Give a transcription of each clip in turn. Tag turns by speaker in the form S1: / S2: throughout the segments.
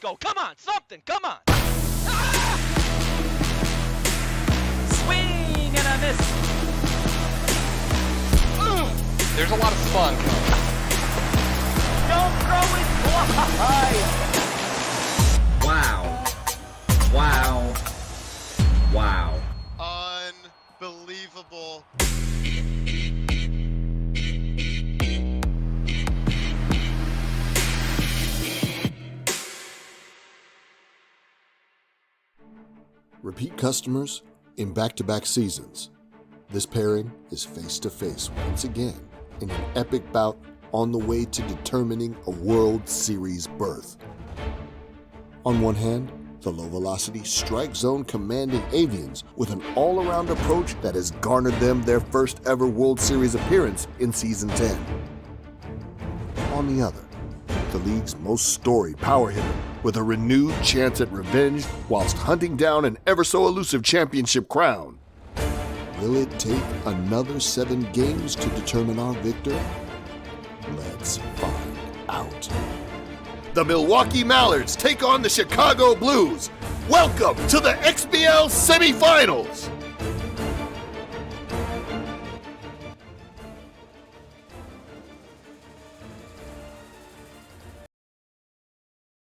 S1: go. Come on, something. Come on. Ah! Swing and a miss.
S2: There's a lot of fun coming.
S1: Don't throw it wide.
S3: Wow. Wow. Wow.
S4: Unbelievable.
S5: Repeat customers in back-to-back seasons. This pairing is face-to-face once again in an epic bout on the way to determining a World Series berth. On one hand, the low-velocity strike zone commanding Avians with an all-around approach that has garnered them their first ever World Series appearance in Season 10. On the other, the league's most storied power hitter with a renewed chance at revenge whilst hunting down an ever-so-elusive championship crown. Will it take another 7 games to determine our victor? Let's find out. The Milwaukee Mallards take on the Chicago Blues. Welcome to the XBL semifinals.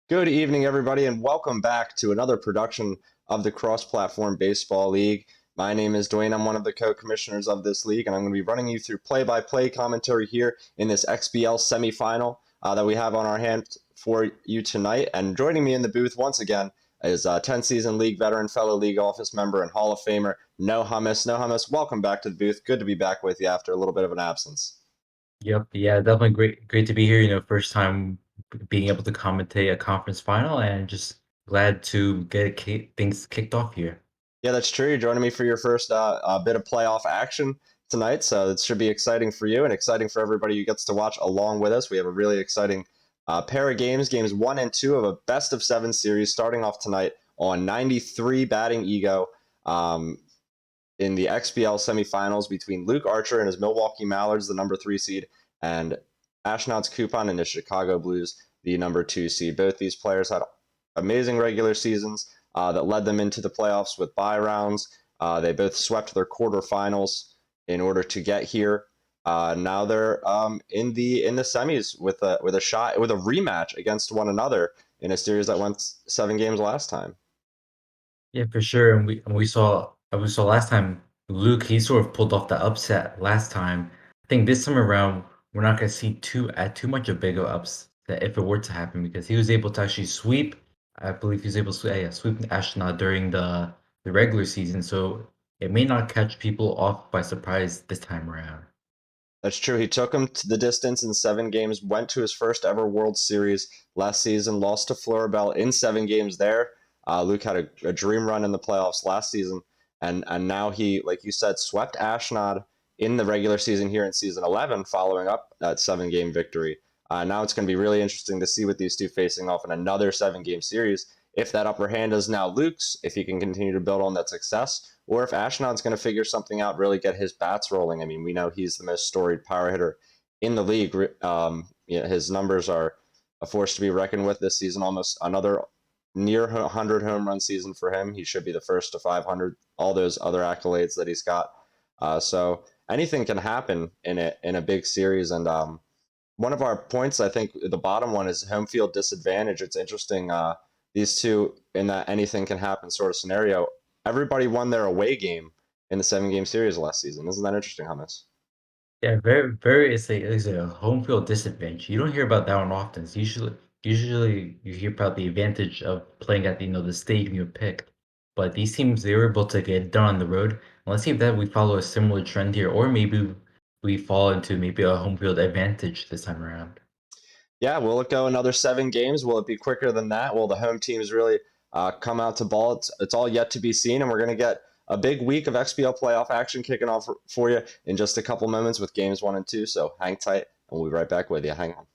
S4: Good evening, everybody, and welcome back to another production of the Cross-Platform Baseball League. My name is Dwayne. I'm one of the co-commissioners of this league, and I'm going to be running you through play-by-play commentary here in this XBL semifinal that we have on our hands for you tonight. And joining me in the booth once again is 10-season league veteran, fellow league office member, and Hall of Famer, No Hummus. No Hummus, welcome back to the booth. Good to be back with you after a little bit of an absence.
S6: Yep, yeah, definitely great to be here. First time being able to commentate a conference final, and just glad to get things kicked off here.
S4: Yeah, that's true. You're joining me for your first bit of playoff action tonight, so it should be exciting for you and exciting for everybody who gets to watch along with us. We have a really exciting pair of games 1 and 2 of a best-of-7 series starting off tonight on 93 batting ego in the XBL semifinals between Luke Archer and his Milwaukee Mallards, the number 3 seed, and Ashnod's Coupon and the Chicago Blues, the number 2 seed. Both these players had amazing regular seasons that led them into the playoffs with bye rounds. They both swept their quarterfinals in order to get here. Now they're in the semis with a rematch against one another in a series that went 7 games last time.
S6: Yeah, for sure. And we saw last time Luke, he sort of pulled off the upset last time. I think this time around we're not going to see too much of big of upset if it were to happen, because he was able to actually sweep. I believe he was able to sweep Ashnod during the regular season, so it may not catch people off by surprise this time around.
S4: That's true. He took him to the distance in 7 games, went to his first ever World Series last season, lost to Floribel in 7 games there. Luke had a dream run in the playoffs last season, and now he, like you said, swept Ashnod in the regular season here in season 11, following up that 7-game victory. Now it's going to be really interesting to see with these two facing off in another 7-game series, if that upper hand is now Luke's, if he can continue to build on that success, or if Ashnod's going to figure something out, really get his bats rolling. I mean, we know he's the most storied power hitter in the league. His numbers are a force to be reckoned with this season, almost another near 100 home run season for him. He should be the first to 500, all those other accolades that he's got. So anything can happen in a big series. And one of our points, I think the bottom one, is home field disadvantage. It's interesting, these two in that anything can happen sort of scenario. Everybody won their away game in the 7-game series last season. Isn't that interesting, Hummus?
S6: Yeah, very. It's a home field disadvantage. You don't hear about that one often. It's usually you hear about the advantage of playing at the stadium you picked. But these teams, they were able to get it done on the road. And let's see if that we follow a similar trend here, or maybe we fall into maybe a home field advantage this time around.
S4: Yeah, will it go another 7 games? Will it be quicker than that? Will the home teams really come out to ball? It's all yet to be seen, and we're going to get a big week of XBL playoff action kicking off for you in just a couple moments with games 1 and 2. So hang tight, and we'll be right back with you. Hang on.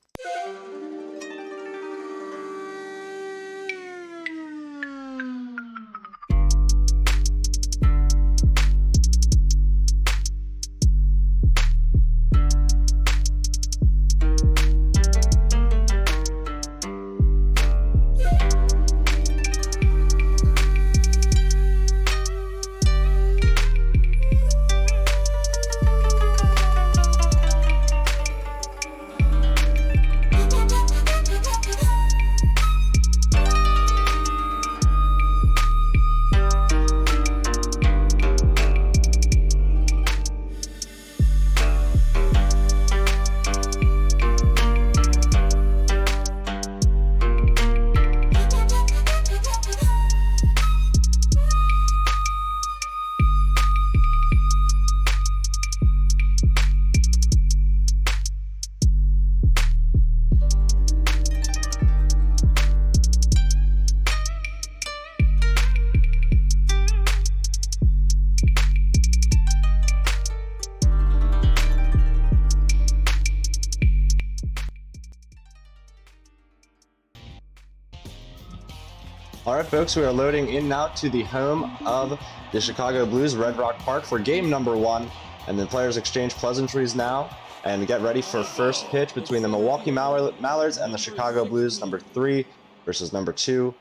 S4: All right, folks, we are loading in now to the home of the Chicago Blues, Red Rock Park, for game number 1. And the players exchange pleasantries now and get ready for first pitch between the Milwaukee Mallards and the Chicago Blues, number 3 versus number 2.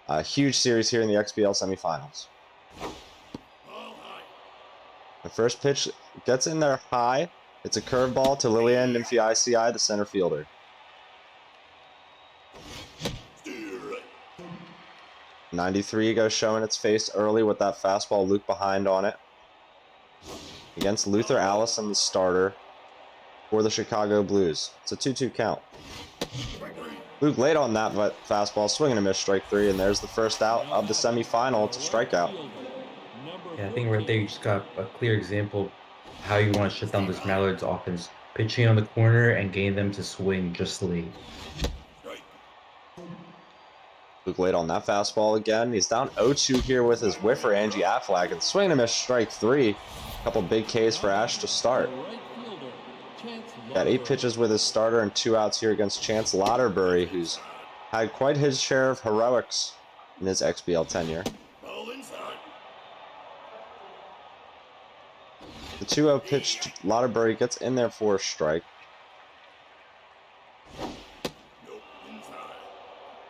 S4: A huge series here in the XBL semifinals. The first pitch gets in there high. It's a curveball to Lillian Nymphi ICI, the center fielder. '93 goes showing its face early with that fastball, Luke behind on it. Against Luther Allison, the starter for the Chicago Blues. It's a 2-2 count. Luke late on that fastball, swinging a miss, strike 3, and there's the first out of the semifinal to strikeout.
S6: Yeah, I think right there you just got a clear example of how you want to shut down this Mallards offense. Pitching on the corner and getting them to swing just late.
S4: Luke late on that fastball again. He's down 0-2 here with his whiffer, Angie Aflac, and swinging a miss, strike 3. A couple big Ks for Ash to start. Got 8 pitches with his starter and 2 outs here against Chance Lauterbury, who's had quite his share of heroics in his XBL tenure. The 2-0 pitch to Lauterbury gets in there for a strike.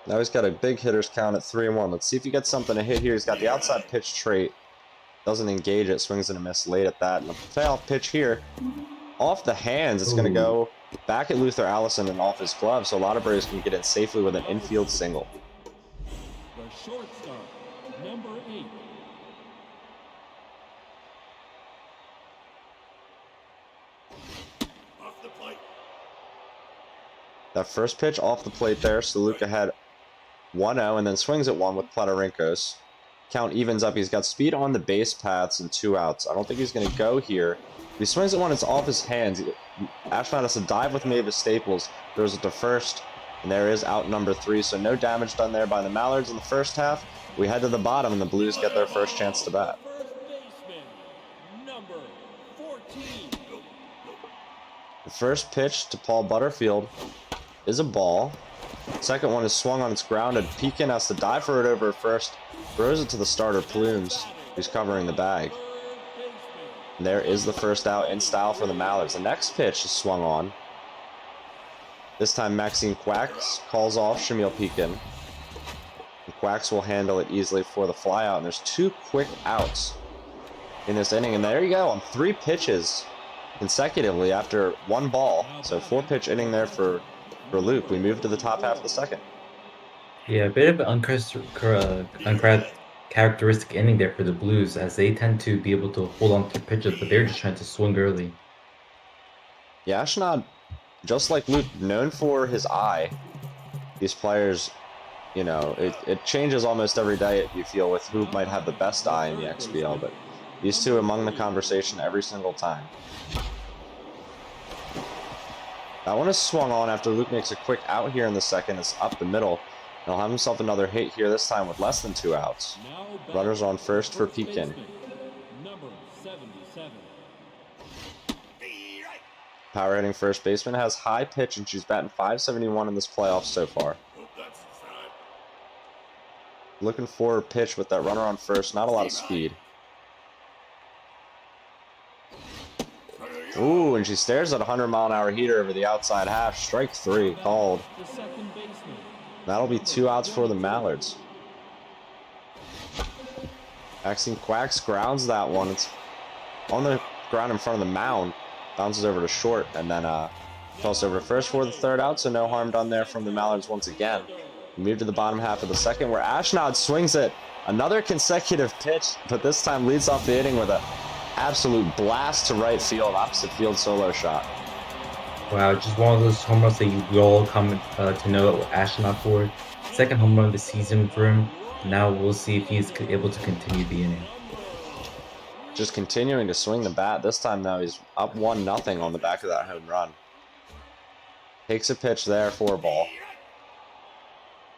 S4: Now he's got a big hitter's count at 3-1. Let's see if he gets something to hit here. He's got the outside pitch trait. Doesn't engage it. Swings and a miss late at that. And a playoff pitch here. Off the hands. It's going to go back at Luther Allison and off his glove. So Lauterbury can get it safely with an infield single.
S7: The shortstop, number 8. Off the plate.
S4: That first pitch off the plate there. So Luca had 1-0 and then swings at 1 with Platarinkos. Count evens up. He's got speed on the base paths and 2 outs. I don't think he's going to go here. If he swings at 1, it's off his hands. Ashnod has to dive with Mavis Staples. Throws it to first, and there is out number 3. So no damage done there by the Mallards in the first half. We head to the bottom, and the Blues get their first chance to bat.
S7: First baseman, number 14.
S4: The first pitch to Paul Butterfield is a ball. Second one is swung on its ground, and Pekin has to dive for it over first. Throws it to the starter, Plumes, who's covering the bag. And there is the first out in style for the Mallards. The next pitch is swung on. This time Maxine Quacks calls off Shamil Pekin. And Quacks will handle it easily for the flyout. And there's 2 quick outs in this inning. And there you go, on 3 pitches consecutively after 1 ball. So 4-pitch inning there for Luke. We move to the top half of the second.
S6: Yeah, a bit of an uncharacteristic inning there for the Blues, as they tend to be able to hold on to pitches, but they're just trying to swing early.
S4: Yeah, Ashnod, just like Luke, known for his eye. These players, you know, it changes almost every day, you feel, with who might have the best eye in the XBL, but these two among the conversation every single time. That one is swung on after Luke makes a quick out here in the second. It's up the middle. He'll have himself another hit here, this time with less than 2 outs. Runners on first for Pekin.
S7: Number 77.
S4: Power hitting first baseman has high pitch, and she's batting .571 in this playoff so far. Looking for a pitch with that runner on first, not a lot of speed. Ooh, and she stares at a 100-mile-an-hour heater over the outside half. Strike 3 called.
S7: The second baseman.
S4: That'll be 2 outs for the Mallards. Maxine Quacks grounds that one. It's on the ground in front of the mound. Bounces over to short, and then tossed over to first for the 3rd out, so no harm done there from the Mallards once again. We move to the bottom half of the second, where Ashnod swings it. Another consecutive pitch, but this time leads off the inning with an absolute blast to right field, opposite field solo shot.
S6: Wow, just one of those home runs that we all come to know Ashnod for. Second home run of the season for him. Now we'll see if he's able to continue the inning.
S4: Just continuing to swing the bat. This time, though, he's up 1-0 on the back of that home run. Takes a pitch there for a ball.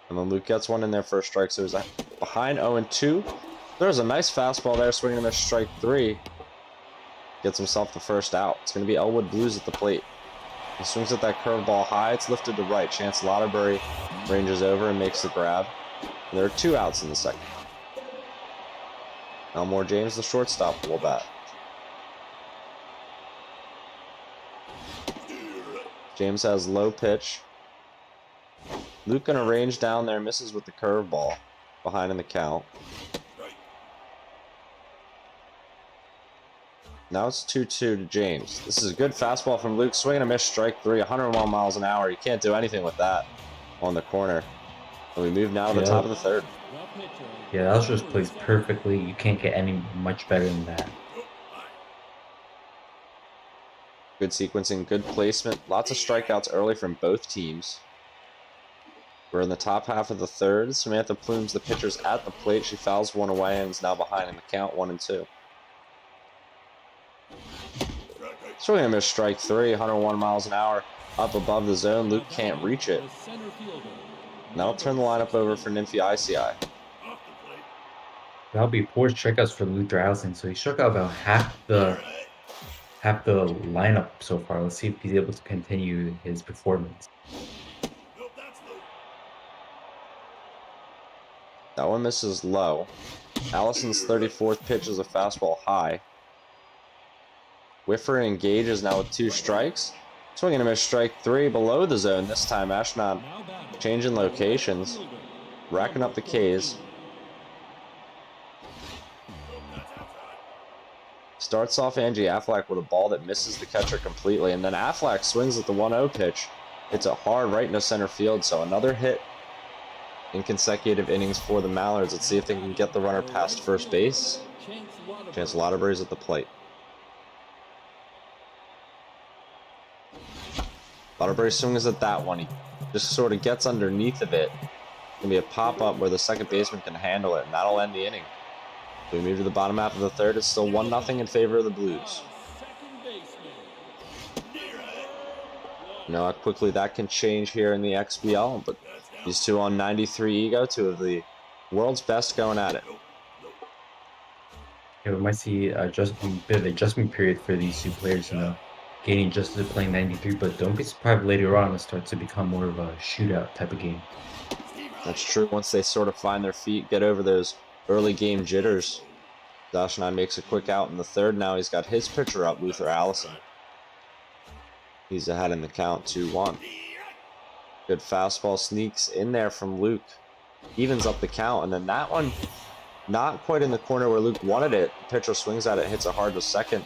S4: And then Luke gets one in there for a strike, so he's behind 0-2. There's a nice fastball there, swinging him a strike 3. Gets himself the first out. It's going to be Elwood Blues at the plate. He swings at that curveball high. It's lifted to right. Chance Lauterbury ranges over and makes the grab. There are 2 outs in the second. Elmore James, the shortstop, will bat. James has low pitch. Luke gonna range down there, misses with the curveball. Behind in the count. Now it's 2-2 to James. This is a good fastball from Luke. Swing and a miss, strike 3, 101 miles an hour. You can't do anything with that on the corner. And we move now to the top of the third.
S6: Yeah, that was just placed perfectly. You can't get any much better than that.
S4: Good sequencing, good placement. Lots of strikeouts early from both teams. We're in the top half of the third. Samantha Plume's the pitcher's at the plate. She fouls one away and is now behind in the count, 1-2. Swing and a miss, strike 3, 101 miles an hour. Up above the zone, Luke can't reach it. Now I'll turn the lineup over for Nymphy ICI.
S6: That'll be 4 strikeouts for Luther Allison, so he struck out about half the lineup so far. Let's see if he's able to continue his performance.
S4: That one misses low. Allison's 34th pitch is a fastball high. Whiffer engages now with 2 strikes. Swing and a miss, strike 3 below the zone. This time Ashnod changing locations, racking up the Ks. Starts off Angie Affleck with a ball that misses the catcher completely, and then Affleck swings at the 1-0 pitch. It's a hard right into center field, so another hit in consecutive innings for the Mallards. Let's see if they can get the runner past first base. Chance Lauderberry's at the plate. Lauderberry swings at that one. He just sort of gets underneath of it. It's going to be a pop-up where the second baseman can handle it, and that'll end the inning. We move to the bottom half of the third. It's still 1-0 in favor of the Blues. You know how quickly that can change here in the XBL, but these two on 93 ego, 2 of the world's best going at it.
S6: Yeah, we might see a bit of adjustment period for these 2 players, you know, gaining just to playing 93, but don't be surprised later on it starts to become more of a shootout type of game.
S4: That's true. Once they sort of find their feet, get over those early game jitters. Ashnod makes a quick out in the third. Now he's got his pitcher up, Luther Allison. He's ahead in the count, 2-1. Good fastball sneaks in there from Luke. Evens up the count, and then that one not quite in the corner where Luke wanted it. The pitcher swings at it, hits it hard to second.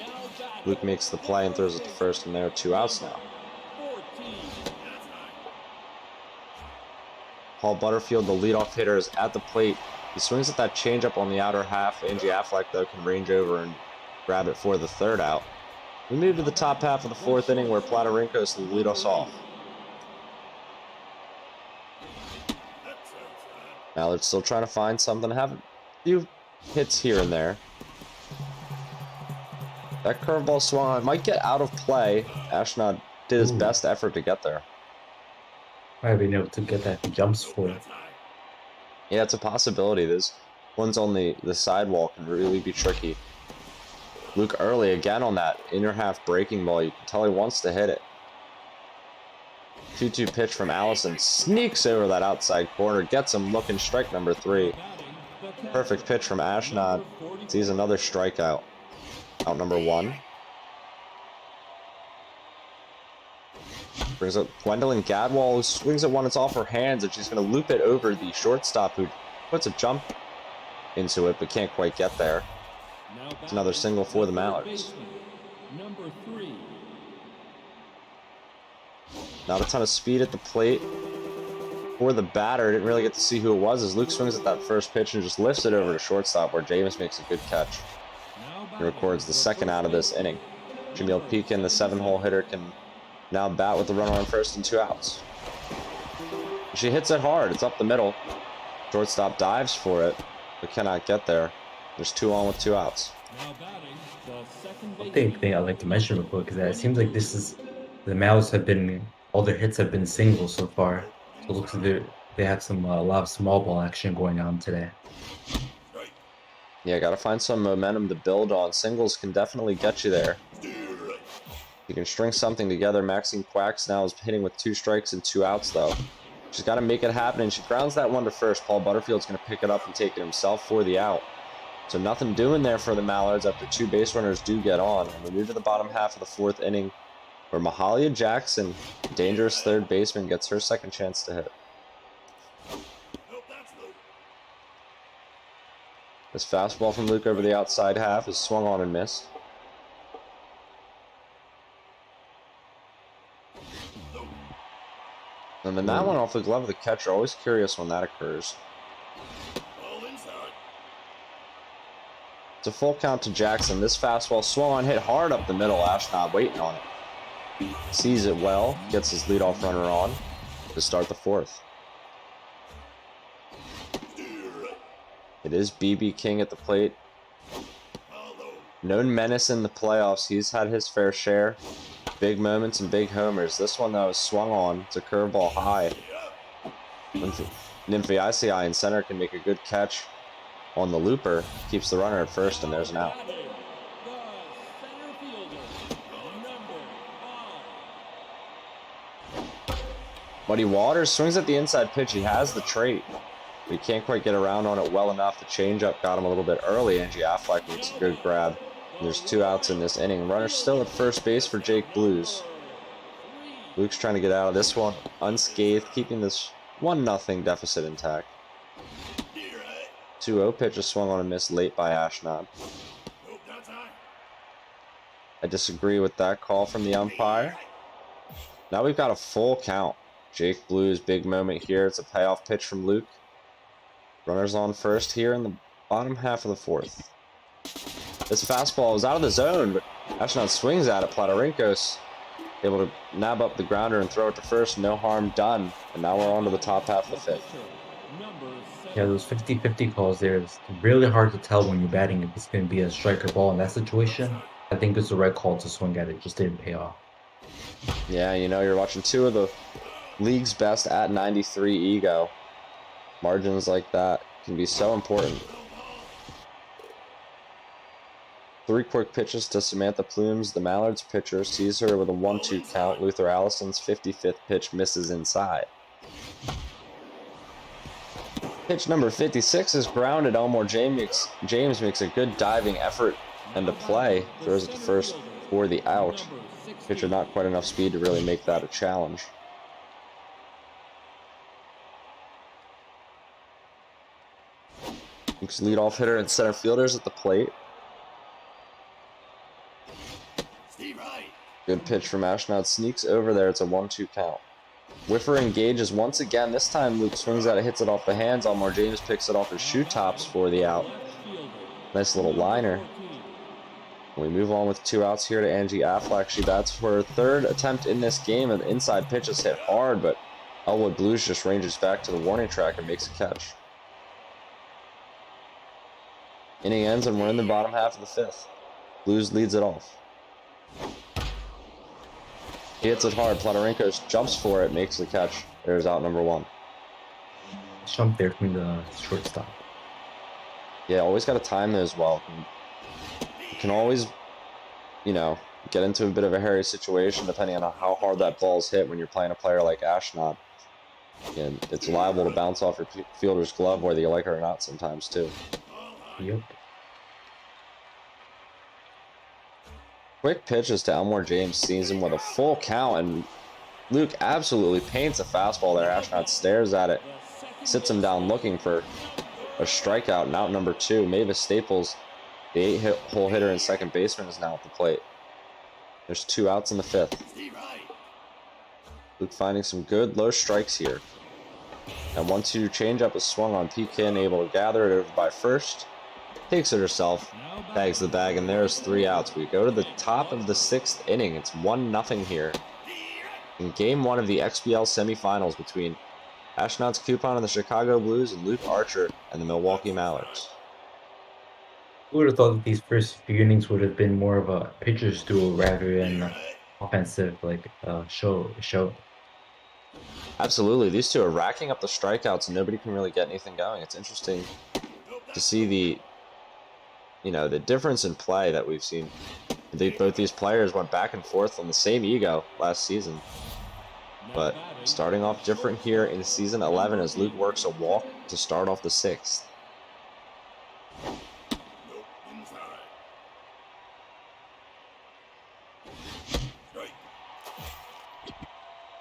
S4: Luke makes the play and throws it to first, and there are 2 outs now. Paul Butterfield, the leadoff hitter, is at the plate. He swings at that changeup on the outer half. Angie Affleck, though, can range over and grab it for the 3rd out. We move to the top half of the 4th inning where Platarinkos will lead us off. Mallard's still trying to find something. Have a few hits here and there. That curveball swung on. Might get out of play. Ashnod did his best effort to get there.
S6: Might have been able to get that jumps for it.
S4: Yeah, it's a possibility. Those ones on the sidewall can really be tricky. Luke early again on that inner half breaking ball. You can tell he wants to hit it. 2-2 pitch from Allison. Sneaks over that outside corner. Gets him looking. Strike number 3. Perfect pitch from Ashnod. Sees another strikeout. Out number 1. Brings up Gwendolyn Gadwall, who swings at one. It's off her hands, and she's going to loop it over the shortstop, who puts a jump into it, but can't quite get there. It's another single for the Mallards.
S7: Number 3.
S4: Not a ton of speed at the plate for the batter. Didn't really get to see who it was as Luke swings at that first pitch and just lifts it over to shortstop, where James makes a good catch. He records the 2nd out of this inning. Jameel Pekin, the 7-hole hitter, can now bat with the runner on first and 2 outs. She hits it hard. It's up the middle. Shortstop dives for it, but cannot get there. There's 2 on with 2 outs.
S6: One thing I'd like to mention real quick is that it seems like the Mallards have been, all their hits have been singles so far. So it looks like they have a lot of small ball action going on today.
S4: Yeah, gotta find some momentum to build on. Singles can definitely get you there. You can string something together. Maxine Quacks now is hitting with 2 strikes and 2 outs, though. She's got to make it happen, and she grounds that one to first. Paul Butterfield's going to pick it up and take it himself for the out. So nothing doing there for the Mallards after 2 base runners do get on. And we move to the bottom half of the 4th inning, where Mahalia Jackson, dangerous third baseman, gets her second chance to hit. This fastball from Luke over the outside half is swung on and missed. And then that one off the glove of the catcher. Always curious when that occurs. It's a full count to Jackson. This fastball swung on, hit hard up the middle. Ashnod waiting on it. Sees it well. Gets his leadoff runner on to start the 4th. It is BB King at the plate. Known menace in the playoffs. He's had his fair share. Big moments and big homers. This one, though, is swung on. It's a curveball high. Nymphy ICI in center can make a good catch on the looper. Keeps the runner at first, and there's an out. Muddy Waters swings at the inside pitch. He has the trait. We can't quite get around on it well enough. The changeup got him a little bit early. Angie Affleck makes a good grab. And there's 2 outs in this inning. Runner still at first base for Jake Blues. Luke's trying to get out of this one unscathed, keeping this 1-0 deficit intact. 2-0 pitch is swung on and missed late by Ashnod. I disagree with that call from the umpire. Now we've got a full count. Jake Blues, big moment here. It's a payoff pitch from Luke. Runners on first here in the bottom half of the 4th. This fastball is out of the zone, but Ashnod swings at it. Platarinkos able to nab up the grounder and throw it to first. No harm done. And now we're on to the top half of the 5th.
S6: Yeah, those 50-50 calls there, it's really hard to tell when you're batting if it's going to be a striker ball in that situation. I think it's the right call to swing at it. Just didn't pay off.
S4: Yeah, you know, you're watching 2 of the league's best at 93 ego. Margins like that can be so important. 3 quick pitches to Samantha Plumes. The Mallards pitcher sees her with a 1-2 count. Luther Allison's 55th pitch misses inside. Pitch number 56 is grounded. Elmore James makes a good diving effort and a play. Throws it to first for the out. Pitcher not quite enough speed to really make that a challenge. Luke's leadoff hitter and center fielders at the plate. Good pitch from Ashnod. Sneaks over there. It's a 1-2 count. Whiffer engages once again. This time Luke swings at it, hits it off the hands. Elmore James picks it off his shoe tops for the out. Nice little liner. We move on with 2 outs here to Angie Affleck. She bats for her 3rd attempt in this game. An inside pitch is hit hard, but Elwood Blues just ranges back to the warning track and makes a catch. Inning ends and we're in the bottom half of the 5th. Blues leads it off. He hits it hard. Platarinkos jumps for it, makes the catch. There's out number 1.
S6: Jump there from the shortstop.
S4: Yeah, always got to time those well. You can always, you know, get into a bit of a hairy situation depending on how hard that ball's hit when you're playing a player like Ashnod. And it's liable to bounce off your fielder's glove whether you like it or not sometimes too.
S6: Yep.
S4: Quick pitches to Elmore James, sees him with a full count, and Luke absolutely paints a fastball there. Ashnod stares at it, sits him down looking for a strikeout, and out number 2. Mavis Staples, the 8-hole hitter and second baseman, is now at the plate. There's 2 outs in the 5th. Luke finding some good low strikes here. And 1-2 changeup is swung on. Pekin able to gather it over by first. Takes it herself, tags the bag, and there's 3 outs. We go to the top of the 6th inning. It's 1-0 here in Game 1 of the XBL semifinals between Ashnod's Coupon and the Chicago Blues and Luke Archer and the Milwaukee Mallards.
S6: Who would have thought that these first few innings would have been more of a pitcher's duel rather than offensive show?
S4: Absolutely. These two are racking up the strikeouts and nobody can really get anything going. It's interesting to see the difference in play that we've seen. Both these players went back and forth on the same ego last season. But starting off different here in season 11 as Luke works a walk to start off the 6th.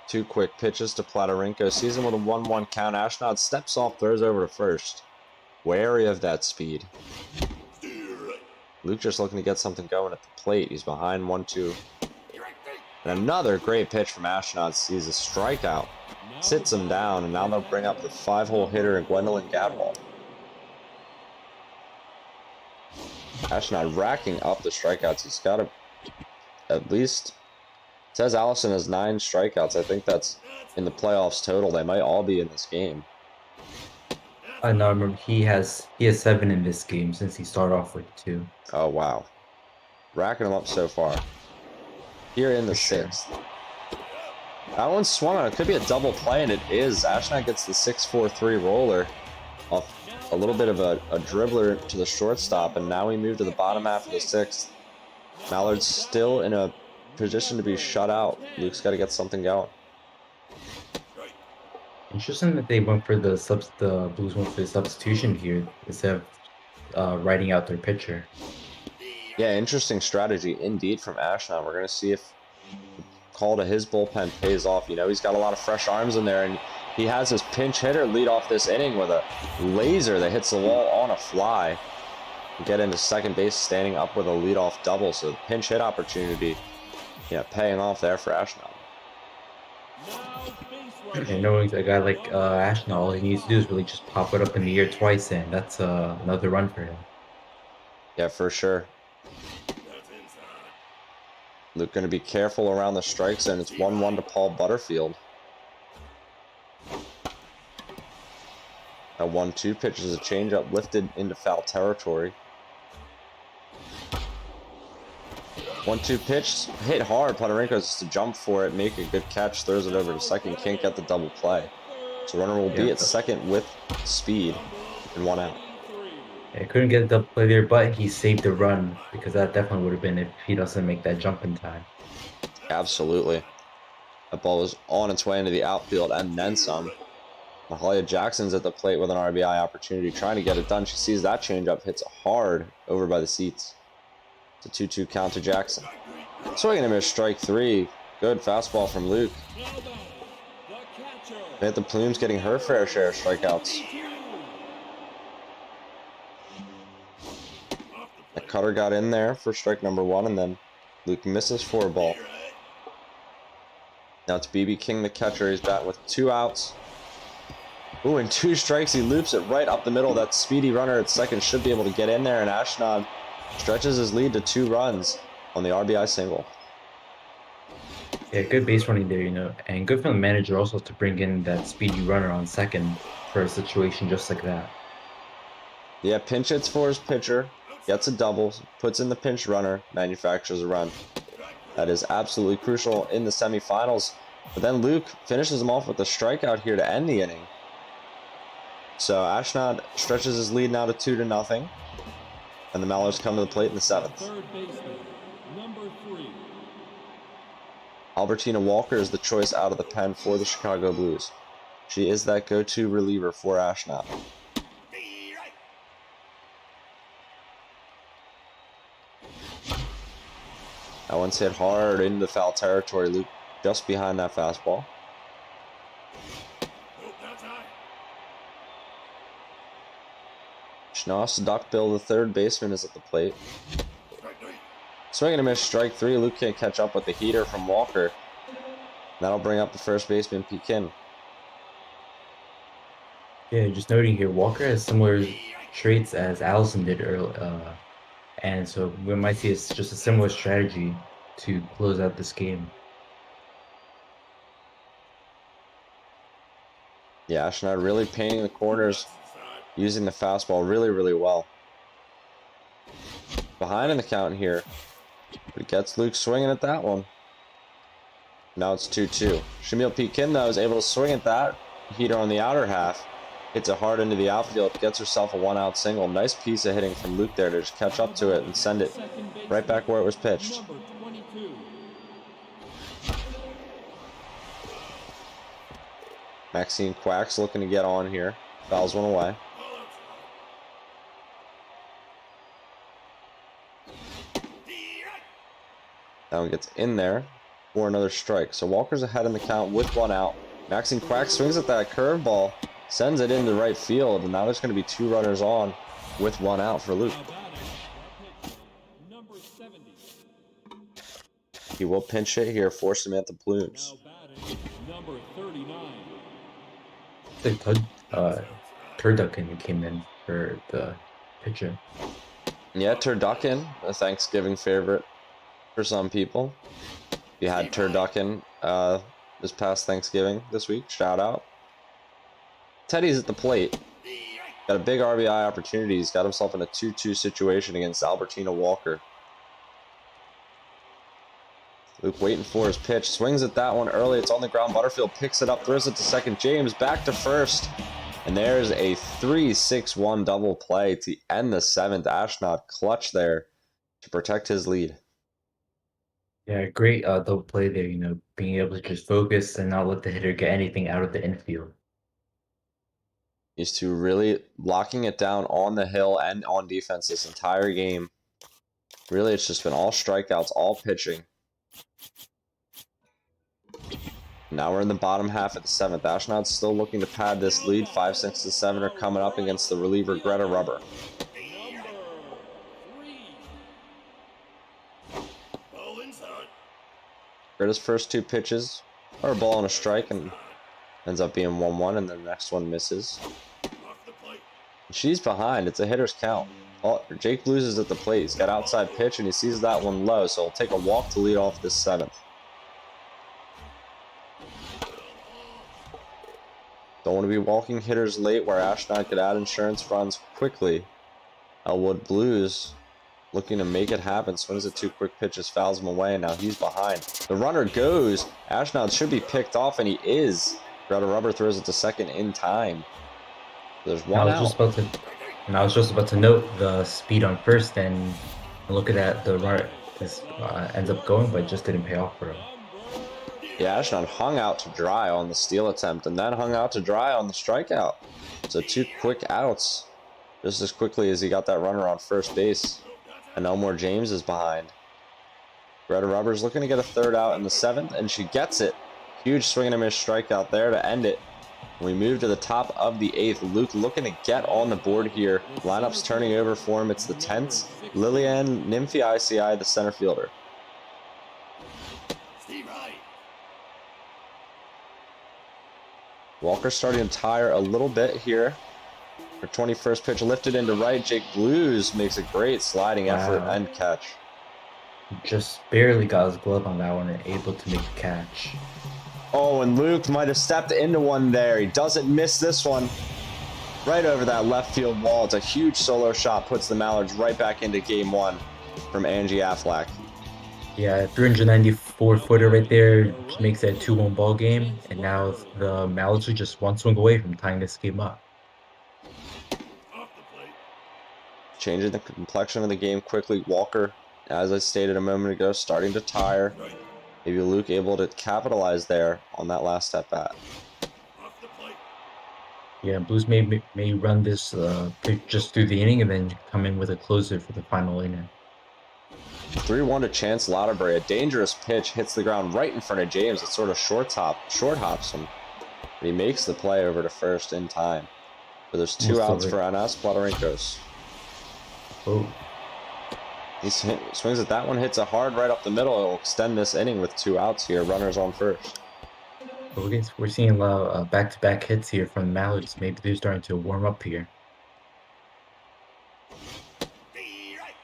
S4: Two quick pitches to Platorenko. Sees him with a 1-1 count. Ashnod steps off, throws over to first. Wary of that speed. Luke just looking to get something going at the plate. He's behind 1-2. And another great pitch from Ashnod. Sees a strikeout. Sits him down, and now they'll bring up the 5-hole hitter in Gwendolyn Gadwall. Ashnod racking up the strikeouts. He's got at least... It says Allison has 9 strikeouts. I think that's in the playoffs total. They might all be in this game.
S6: I know. I remember he has 7 in this game since he started off with 2.
S4: Oh, wow. Racking them up so far. Here in the 6th. That one swung on. It could be a double play, and it is. Ashnod gets the 6-4-3 roller off a little bit of a dribbler to the shortstop, and now we move to the bottom half of the 6th. Mallard's still in a position to be shut out. Luke's got to get something going.
S6: Interesting that they went for the Blues went for the substitution here instead of writing out their pitcher.
S4: Yeah, interesting strategy indeed from Ashnod. We're going to see if the call to his bullpen pays off. You know, he's got a lot of fresh arms in there, and he has his pinch hitter lead off this inning with a laser that hits the wall on a fly. Get into second base standing up with a leadoff double, so the pinch hit opportunity, yeah, paying off there for Ashnod.
S6: And knowing a guy like Ashnod, all he needs to do is really just pop it up in the air twice, and that's another run for him.
S4: Yeah, for sure. Luke going to be careful around the strike zone. It's 1-1 to Paul Butterfield. A 1-2 pitch is a changeup lifted into foul territory. 1-2 pitch, hit hard. Platorenko has to jump for it, make a good catch, throws it over to second. Can't get the double play. So runner will be at second with speed and 1 out.
S6: Yeah, couldn't get a double play there, but he saved the run because that definitely would have been if he doesn't make that jump in time.
S4: Absolutely. That ball was on its way into the outfield and then some. Mahalia Jackson's at the plate with an RBI opportunity, trying to get it done. She sees that changeup, hits hard over by the seats. It's a 2-2 count to Jackson. Swinging and a miss, strike 3. Good fastball from Luke. Hit the Plumes getting her fair share of strikeouts. The cutter got in there for strike number 1, and then Luke misses for a ball. Now it's BB King, the catcher. He's batting with 2 outs. Ooh, and 2 strikes. He loops it right up the middle. That speedy runner at second should be able to get in there, and Ashnod stretches his lead to 2 runs on the RBI single.
S6: Yeah, good base running there, you know, and good for the manager also to bring in that speedy runner on second for a situation just like that.
S4: Yeah, pinch hits for his pitcher, gets a double, puts in the pinch runner, manufactures a run. That is absolutely crucial in the semifinals. But then Luke finishes him off with a strikeout here to end the inning. So Ashnod stretches his lead now to 2-0. And the Mallards come to the plate in the 7th.
S7: Third baseman, number 3.
S4: Albertina Walker is the choice out of the pen for the Chicago Blues. She is that go-to reliever for Ashnod. That one's hit hard into foul territory. Luke just behind that fastball. Schnoss Duckbill, the third baseman, is at the plate. Swing and a miss, strike 3. Luke can't catch up with the heater from Walker. That'll bring up the first baseman, Pekin.
S6: Yeah, just noting here, Walker has similar traits as Allison did earlier, and so we might see just a similar strategy to close out this game.
S4: Yeah, Ashnod really painting the corners, using the fastball really, really well. Behind in the count here, but gets Luke swinging at that one. Now it's 2-2. Shamil Pekin, though, is able to swing at that heater on the outer half. Hits it hard into the outfield, gets herself a 1-out single. Nice piece of hitting from Luke there to just catch up to it and send it right back where it was pitched. Maxine Quack's looking to get on here. Fouls one away. That one gets in there for another strike. So Walker's ahead in the count with one out. Maxine Quack swings at that curveball, sends it into right field, and now there's going to be 2 runners on with one out for Luke.
S7: Number 70.
S4: He will pinch hit here for Samantha Plumes.
S7: Now batting, number 39.
S6: The Turducken came in for the pitcher.
S4: Yeah, Turducken, a Thanksgiving favorite for some people. You had Turducken this past Thanksgiving this week. Shout out. Teddy's at the plate. Got a big RBI opportunity. He's got himself in a 2-2 situation against Albertina Walker. Luke waiting for his pitch. Swings at that one early. It's on the ground. Butterfield picks it up, throws it to second. James back to first. And there's a 3-6-1 double play to end the 7th. Ashnod clutch there to protect his lead.
S6: Yeah, great double play there, being able to just focus and not let the hitter get anything out of the infield.
S4: These two really locking it down on the hill and on defense this entire game. Really, it's just been all strikeouts, all pitching. Now we're in the bottom half of the 7th. Ashnod's still looking to pad this lead. 5, 6, and 7 are coming up against the reliever Greta Rubber. Greta's first 2 pitches are a ball and a strike, and ends up being 1-1, and the next one misses. And she's behind. It's a hitter's count. Jake Blues is at the plate. He's got outside pitch, and he sees that one low, so he'll take a walk to lead off this 7th. Don't want to be walking hitters late where Ashnod could add insurance runs quickly. Elwood Blues looking to make it happen. Swings at 2 quick pitches, fouls him away, and now he's behind. The runner goes. Ashnod should be picked off, and he is. Greta Rubber throws it to second in time. There's one out.
S6: I was just about to note the speed on first, and look at that, the runner ends up going, but just didn't pay off for him.
S4: Yeah, Ashnod hung out to dry on the steal attempt, and then hung out to dry on the strikeout. So 2 quick outs, just as quickly as he got that runner on first base. And Elmore James is behind. Greta Rubber's looking to get a 3rd out in the 7th, and she gets it. Huge swing and a miss strikeout there to end it. We move to the top of the 8th. Luke looking to get on the board here. Lineup's turning over for him. It's the 10th. Lillian Nymphi ICI, the center fielder. Walker starting to tire a little bit here. Her 21st pitch lifted into right. Jake Blues makes a great sliding effort and catch.
S6: Just barely got his glove on that one and able to make a catch.
S4: Oh, and Luke might have stepped into one there. He doesn't miss this one. Right over that left field wall. It's a huge solo shot. Puts the Mallards right back into game 1 from Angie Affleck.
S6: Yeah, 394-footer right there. Just makes it a 2-1 ball game. And now the Mallards are just 1 swing away from tying this game up.
S4: Changing the complexion of the game quickly. Walker, as I stated a moment ago, starting to tire. Maybe Luke able to capitalize there on that last at bat.
S6: Yeah, Blues may run this pitch just through the inning and then come in with a closer for the final inning.
S4: 3-1 to Chance Lauterbury. A dangerous pitch hits the ground right in front of James. It sort of short hops him. But he makes the play over to first in time. So there's 2 outs for Anas Platarinkos.
S6: Oh.
S4: He swings at that one, hits it hard right up the middle. It'll extend this inning with 2 outs here. Runners on first.
S6: We're seeing a lot of back-to-back hits here from the Mallards. Maybe they're starting to warm up here.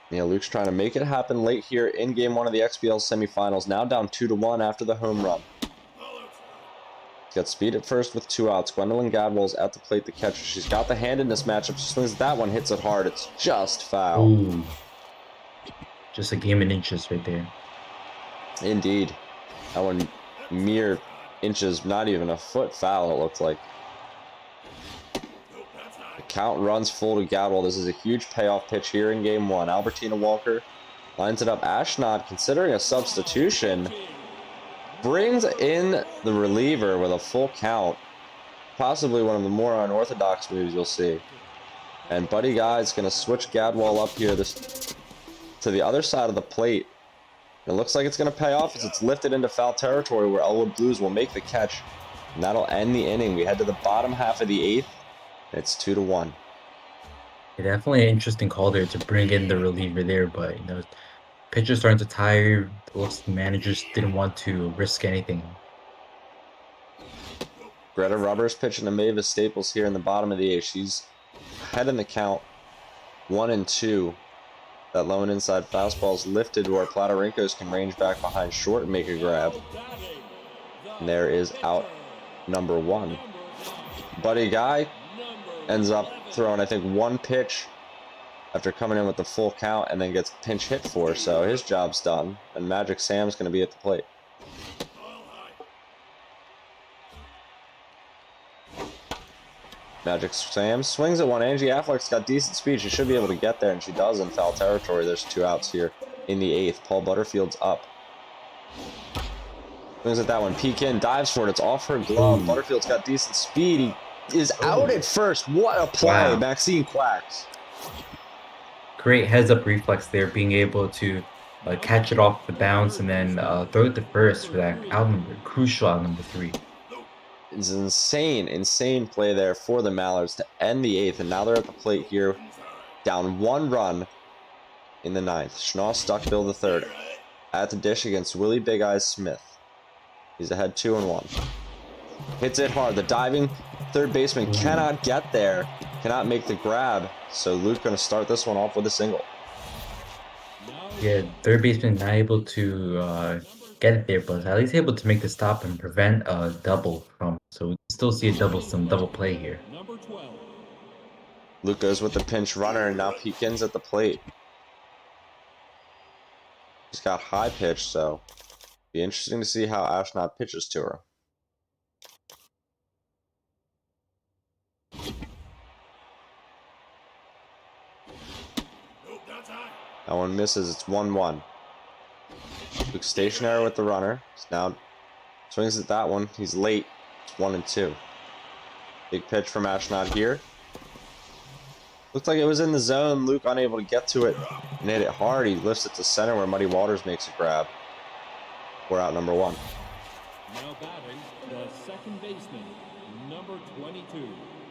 S4: Yeah, Luke's trying to make it happen late here in game 1 of the XBL semifinals. Now down 2-1 after the home run. He's got speed at first with 2 outs. Gwendolyn Gadwell's at the plate, the catcher. She's got the hand in this matchup. She swings at that one, hits it hard. It's just foul.
S6: Ooh. Just a game in inches right there.
S4: Indeed. That one mere inches, not even a foot foul, it looked like. The count runs full to Gadwell. This is a huge payoff pitch here in game 1. Albertina Walker lines it up. Ashnod, considering a substitution, brings in the reliever with a full count. possibly one of the more unorthodox moves you'll see. And Buddy Guy's going to switch Gadwall up here to the other side of the plate. It looks like it's going to pay off as it's lifted into foul territory where Elwood Blues will make the catch. And that'll end the inning. We head to the bottom half of the 8th. And it's 2-1.
S6: Yeah, definitely an interesting call there to bring in the reliever there, but pitchers starting to tire. Looks like managers didn't want to risk anything.
S4: Greta Rubbers pitching to Mavis Staples here in the bottom of the 8th. She's ahead in the count, 1-2. That low and inside fastball's lifted to where Platarinkos can range back behind short and make a grab. And there is out number 1. Buddy Guy ends up throwing, I think, 1 pitch after coming in with the full count and then gets pinch hit for, so his job's done. And Magic Sam's going to be at the plate. Magic Sam swings at one. Angie Affleck's got decent speed. She should be able to get there, and she does in foul territory. There's 2 outs here in the 8th. Paul Butterfield's up. Swings at that one. Peek in, dives for it. It's off her glove. Butterfield's got decent speed. He is out at first. What a play.
S6: Wow.
S4: Maxine Quacks.
S6: Great heads-up reflex there, being able to catch it off the bounce and then throw it to first for that crucial out number 3.
S4: It's an insane play there for the Mallards to end the 8th, and now they're at the plate here, down 1 run in the 9th. Schnaw Stuckbill the 3rd at the dish against Willie Big Eyes Smith. He's ahead 2-1. Hits it hard. The diving third baseman cannot get there, cannot make the grab. So Luke going to start this one off with a single.
S6: Yeah, third baseman not able to get it there, but at least able to make the stop and prevent a double from. So we still see some double play here.
S4: Luke goes with the pinch runner, and now Peekins at the plate. He's got high pitch, so be interesting to see how Ashnod pitches to her. That one misses. It's 1-1. Luke stationary with the runner. He's now swings at that one. He's late. It's 1-2. Big pitch from Ashnod here. Looked like it was in the zone. Luke unable to get to it and hit it hard. He lifts it to center where Muddy Waters makes a grab. We're out number 1.
S7: Now batting, the second baseman, number 22.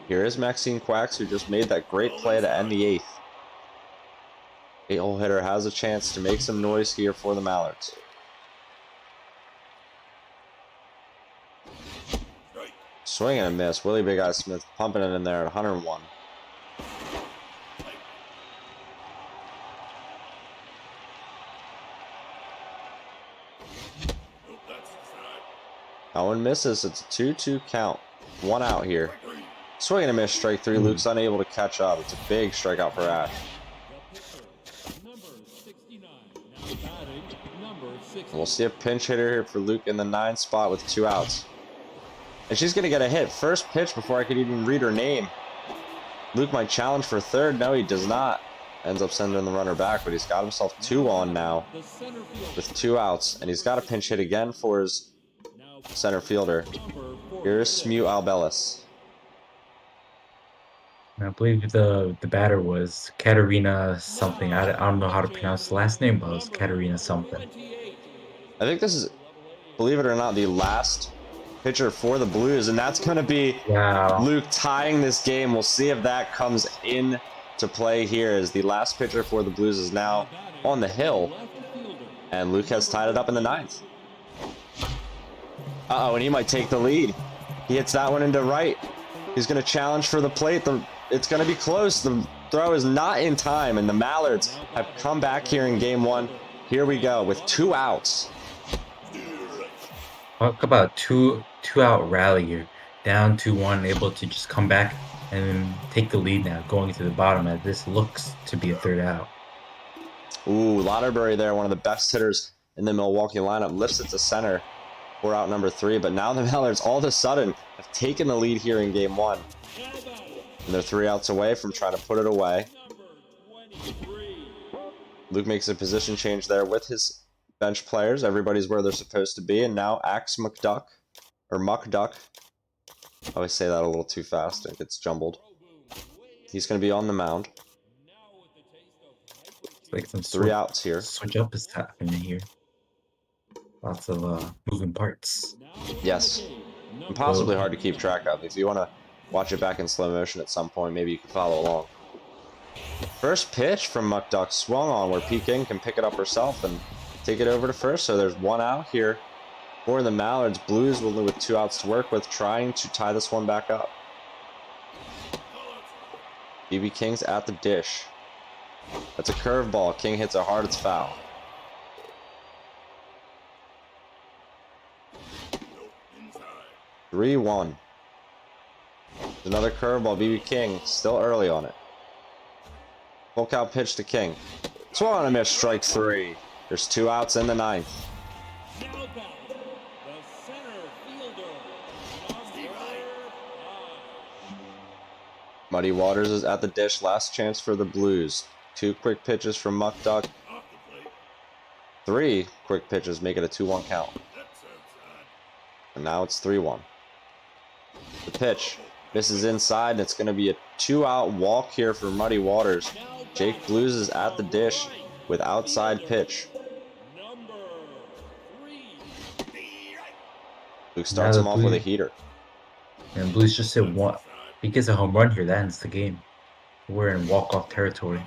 S4: Here is Maxine Quacks, who just made that great play to end the 8th. 8-hole hitter has a chance to make some noise here for the Mallards. Swing and a miss. Willie Big Eye Smith pumping it in there at 101. That one misses. It's a 2-2 count. 1 out here. Swing and a miss. Strike 3. Luke's unable to catch up. It's a big strikeout for Ash. We'll see a pinch hitter here for Luke in the 9th spot with 2 outs. And she's going to get a hit. First pitch before I could even read her name. Luke might challenge for third. No, he does not. Ends up sending the runner back, but he's got himself 2 on now with 2 outs. And he's got a pinch hit again for his center fielder. Here's Smew Albelis.
S6: I believe the batter was Katerina something. I don't know how to pronounce the last name, but it was Katerina something.
S4: I think this is, believe it or not, the last pitcher for the Blues, and that's going to be Luke tying this game. We'll see if that comes in to play here, as the last pitcher for the Blues is now on the hill, and Luke has tied it up in the 9th. Uh-oh, and he might take the lead. He hits that one into right. He's going to challenge for the plate. It's going to be close. The throw is not in time, and the Mallards have come back here in game 1. Here we go with 2 outs.
S6: Talk about two out rally here. Down 2-1, able to just come back and take the lead now, going to the bottom, as this looks to be a 3rd out.
S4: Ooh, Lauderbury there, one of the best hitters in the Milwaukee lineup, lifts it to center. We're out number 3, but now the Mallards all of a sudden have taken the lead here in game 1. And they're 3 outs away from trying to put it away. Luke makes a position change there with his bench players. Everybody's where they're supposed to be. And now Axe McDuck, or Muck Duck, always say that a little too fast. It gets jumbled. He's going to be on the mound.
S6: It's like some
S4: 3 outs here.
S6: switch up is happening here. Lots of moving parts.
S4: Yes. Impossibly hard to keep track of. If you want to watch it back in slow motion at some point, maybe you can follow along. First pitch from Muck Duck swung on where Peking can pick it up herself and take it over to first. So there's 1 out here for the Mallards. Blues only with 2 outs to work with, trying to tie this one back up. BB King's at the dish. That's a curveball. King hits it hard. It's foul. (3-1). Another curveball. BB King still early on it. Full count pitch to King. Swung on a miss. Strike 3. There's 2 outs in the 9th.
S7: Now back, the center fielder, number 5.
S4: Muddy Waters is at the dish. Last chance for the Blues. 2 quick pitches from Muck Duck. 3 quick pitches make it a 2-1 count. And now it's 3-1. The pitch misses inside, and it's going to be a 2-out walk here for Muddy Waters. Jake Blues is at the dish with outside pitch.
S7: Number 3.
S4: Luke starts him off with a heater.
S6: And Blues just hit 1. If he gets a home run here, that ends the game. We're in walk-off territory.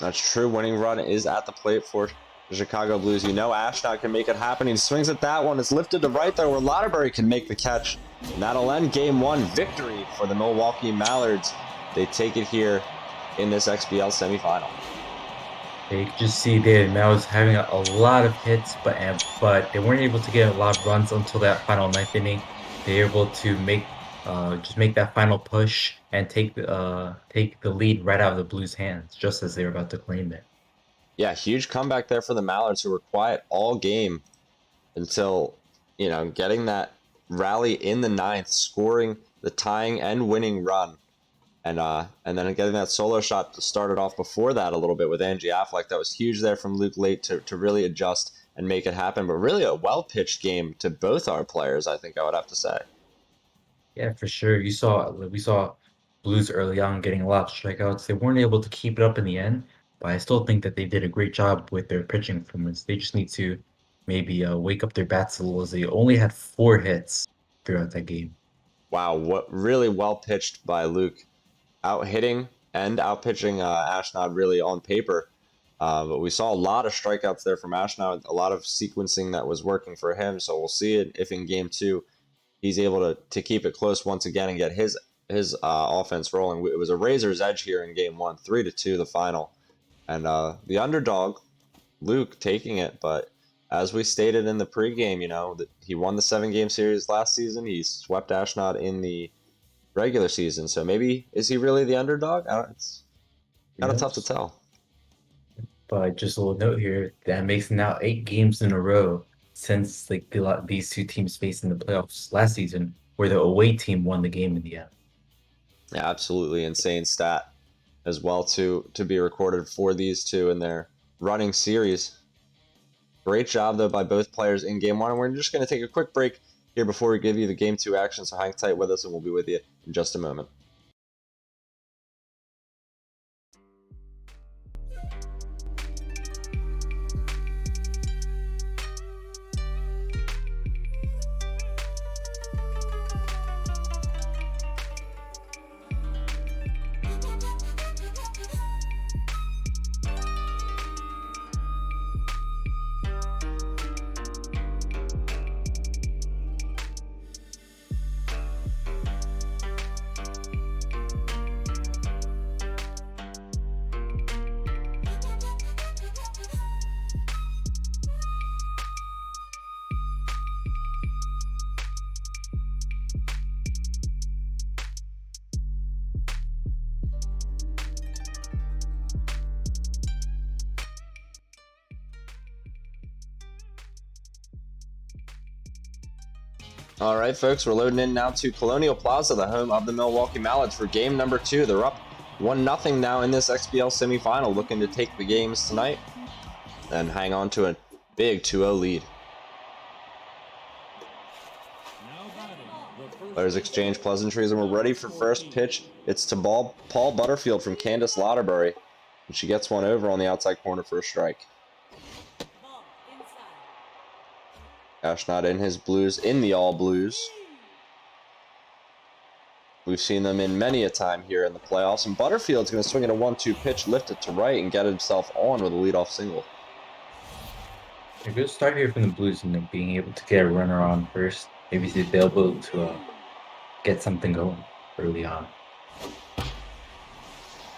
S4: That's true. Winning run is at the plate for the Chicago Blues. You know Ashnod can make it happen. He swings at that one. It's lifted to right there where Lauderberry can make the catch. And that'll end Game 1. Victory for the Milwaukee Mallards. They take it here in this XBL semifinal.
S6: You can just see David Mallards having a lot of hits, but they weren't able to get a lot of runs until that final 9th inning. They were able to make that final push and take the lead right out of the Blues' hands, just as they were about to claim it.
S4: Yeah, huge comeback there for the Mallards, who were quiet all game until, getting that rally in the 9th, scoring the tying and winning run. And then getting that solo shot to start it off before that a little bit with Angie Affleck. That was huge there from Luke Late to really adjust and make it happen. But really a well-pitched game to both our players, I think I would have to say.
S6: Yeah, for sure. We saw Blues early on getting a lot of strikeouts. They weren't able to keep it up in the end, but I still think that they did a great job with their pitching performance. They just need to maybe wake up their bats a little, as they only had 4 hits throughout that game.
S4: Wow, what really well pitched by Luke. Out hitting and out pitching Ashnod really on paper. But we saw a lot of strikeouts there from Ashnod, a lot of sequencing that was working for him. So we'll see it if in Game 2 he's able to keep it close once again and get his offense rolling. It was a razor's edge here in Game 1, 3-2 the final. And the underdog, Luke, taking it. But as we stated in the pregame, that he won the 7-game series last season. He swept Ashnod in the regular season. So maybe, is he really the underdog? It's kind of tough to tell.
S6: But just a little note here, that makes now 8 games in a row since these 2 teams faced in the playoffs last season, where the away team won the game in the end.
S4: Yeah, absolutely insane stat as well to be recorded for these 2 in their running series. Great job though by both players in Game 1. And we're just going to take a quick break here before we give you the Game 2 action. So hang tight with us and we'll be with you in just a moment. All right, folks, we're loading in now to Colonial Plaza, the home of the Milwaukee Mallards, for game number 2. They're up 1-0 now in this XBL semifinal, looking to take the games tonight and hang on to a big 2-0 lead. Players exchange pleasantries, and we're ready for first pitch. It's to Paul Butterfield from Candace Lauderbury, and she gets one over on the outside corner for a strike. Ashnod in his blues, in the all blues. We've seen them in many a time here in the playoffs, and Butterfield's going to swing at a 1-2 pitch, lift it to right, and get himself on with a leadoff single.
S6: A good start here from the Blues and then being able to get a runner on first. Maybe they'll be able to get something going early on.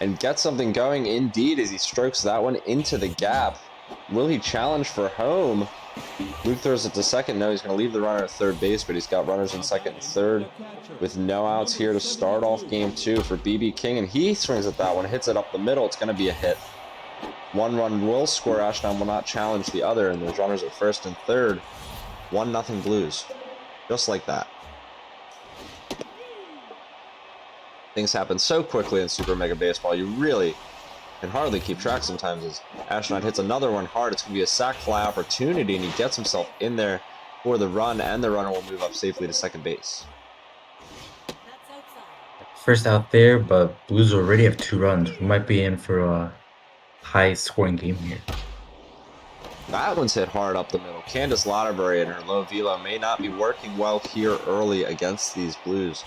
S4: And get something going indeed as he strokes that one into the gap. Will he challenge for home? Luke throws it to second. No, he's going to leave the runner at third base, but he's got runners in second and third with no outs here to start off game 2 for BB King, and he swings at that one, hits it up the middle. It's going to be a hit. One run will score. Ashnod will not challenge the other, and there's runners at first and third. 1-0 Blues. Just like that. Things happen so quickly in Super Mega Baseball, you really can hardly keep track sometimes. As Ashnod hits another one hard, it's going to be a sac fly opportunity, and he gets himself in there for the run, and the runner will move up safely to second base.
S6: First out there, but Blues already have 2 runs. We might be in for a high-scoring game here.
S4: That one's hit hard up the middle. Candace Lauderbury and her low velo may not be working well here early against these Blues,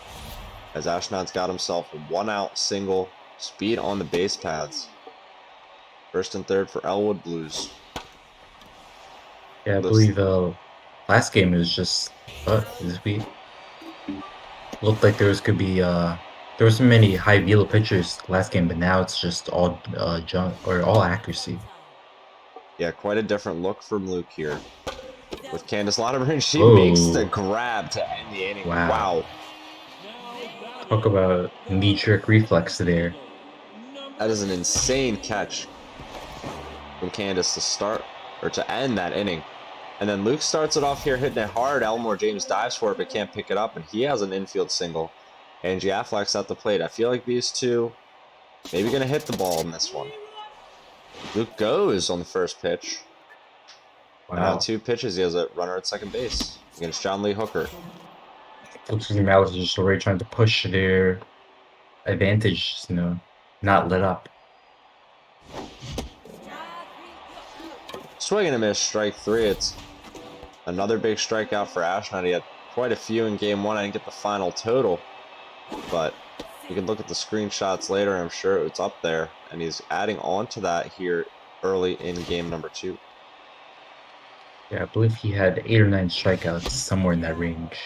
S4: as Ashnod's got himself a 1-out single, speed on the base paths. First and third for Elwood Blues.
S6: Yeah, I believe last game is just this week. Looked like there were so many high velo pitchers last game, but now it's just all junk or all accuracy.
S4: Yeah, quite a different look from Luke here. With Candace Lauderbury, she
S6: Oh.
S4: makes the grab to end the inning. Wow.
S6: Talk about knee-jerk reflex there.
S4: That is an insane catch from Candace to start, or to end that inning. And then Luke starts it off here, hitting it hard. Elmore James dives for it, but can't pick it up, and he has an infield single. Angie Affleck's at the plate. I feel like these two maybe going to hit the ball in this one. Luke goes on the first pitch.
S6: Wow.
S4: And on 2 pitches, he has a runner at second base against John Lee Hooker.
S6: Looks like the Malice is just already trying to push their advantage, not let up.
S4: Swing and a miss, strike 3. It's another big strikeout for Ashnod. He had quite a few in game 1. I didn't get the final total, but you can look at the screenshots later. I'm sure it's up there, and he's adding on to that here early in game number 2.
S6: Yeah, I believe he had 8 or 9 strikeouts, somewhere in that range.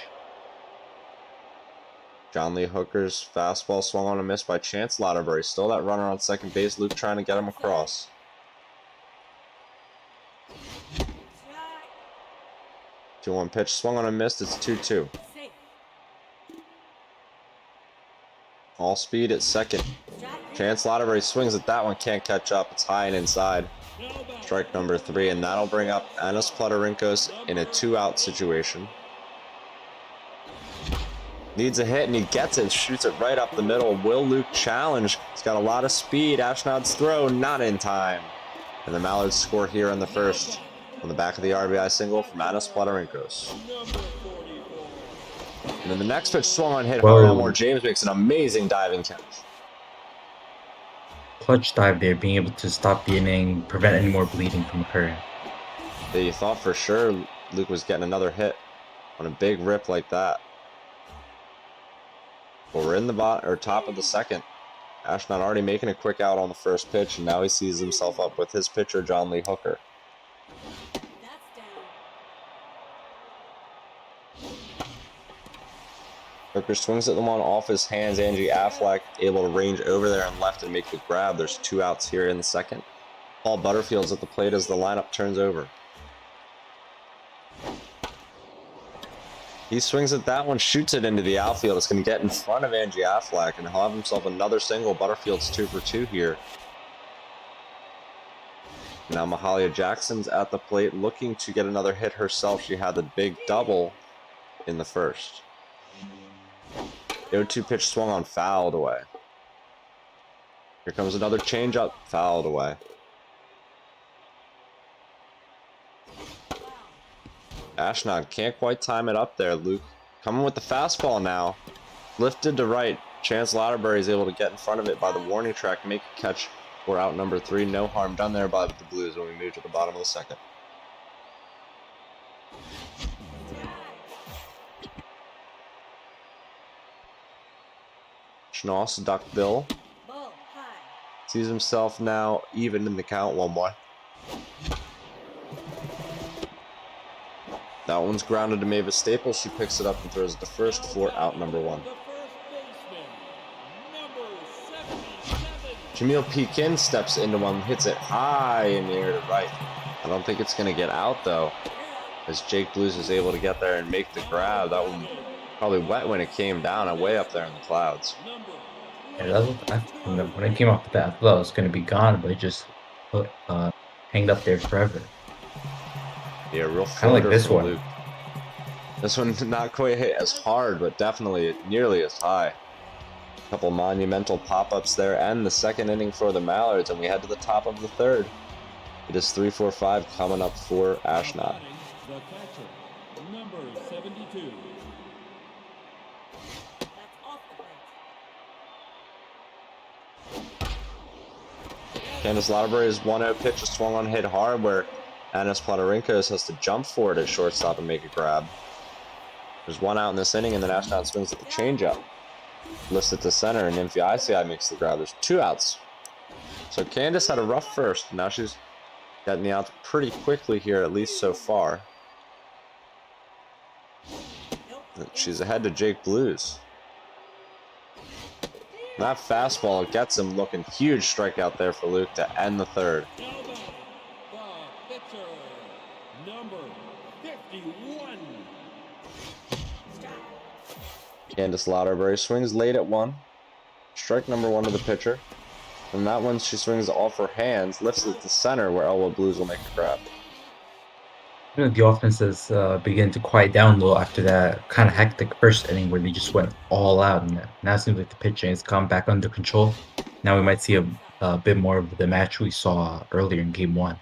S4: John Lee Hooker's fastball swung on a miss by Chance Lauderbury. Still that runner on second base. Luke trying to get him across. Two 2-1 pitch swung on a miss. It's 2-2. All speed at second. Chance Lauderbury swings at that one. Can't catch up. It's high and inside. Strike number 3, and that'll bring up Anas Plotarinkos in a 2-out situation. Needs a hit, and he gets it. Shoots it right up the middle. Will Luke challenge? He's got a lot of speed. Ashnod's throw, not in time. And the Mallards score here in the first on the back of the RBI single from Anas Plotarinkos. And then the next pitch swung on, hit hard. Elmore James makes an amazing diving catch.
S6: Clutch dive there, being able to stop the inning, prevent any more bleeding from occurring.
S4: Yeah, you thought for sure Luke was getting another hit on a big rip like that. But we're in the top of the second. Ashnod already making a quick out on the first pitch, and now he sees himself up with his pitcher, John Lee Hooker. Hooker swings at the one off his hands. Angie Affleck able to range over there and left and make the grab. There's 2 outs here in the second. Paul Butterfield's at the plate as the lineup turns over. He swings at that one, shoots it into the outfield. It's going to get in front of Angie Affleck, and he'll have himself another single. Butterfield's 2 for 2 here. Now Mahalia Jackson's at the plate looking to get another hit herself. She had the big double in the first. The 0-2 pitch swung on, fouled away. Here comes another changeup, fouled away. Ashnod can't quite time it up there. Luke Coming with the fastball now. Lifted to right. Chance Louderbury is able to get in front of it by the warning track, make a catch. We're out number 3. No harm done there by the Blues when we move to the bottom of the second. Schnoss, duck bill. Sees himself now even in the count 1-1. That one's grounded to Mavis Staples. She picks it up and throws it to first for out number 1. Jamil Pekin steps into one, hits it high in the air to right. I don't think it's going to get out though, as Jake Blues is able to get there and make the grab. That one probably wet when it came down and way up there in the clouds.
S6: Yeah, when it came off the bat, I thought it was going to be gone, but it just hanged up there forever.
S4: Yeah, real
S6: Kind of like
S4: floater
S6: this
S4: for
S6: one.
S4: Luke. This one did not quite hit as hard, but definitely nearly as high. A couple monumental pop-ups there, and the second inning for the Mallards, and we head to the top of the third. It is 3-4-5 coming up for Ashnod.
S7: The catcher, number 72.
S4: Candace Louderbury's 1-0 pitch is swung on, hit hard, where Anis Plotarinkos has to jump for it at shortstop and make a grab. There's one out in this inning, and then Ashnod swings at the changeup. Lifts it to center, and Nymphy ICI makes the grab. There's 2 outs. So Candace had a rough first. Now she's getting the outs pretty quickly here, at least so far. She's ahead to Jake Blues. That fastball gets him looking. Huge strikeout there for Luke to end the third.
S7: The pitcher, number 51.
S4: Candace Louderbury swings late at 1. Strike number 1 to the pitcher. And that one she swings off her hands, lifts it to center where Elwood Blues will make a grab.
S6: You know, the offenses begin to quiet down a little after that kind of hectic first inning where they just went all out. And now it seems like the pitching has come back under control. Now we might see a bit more of the match we saw earlier in Game 1.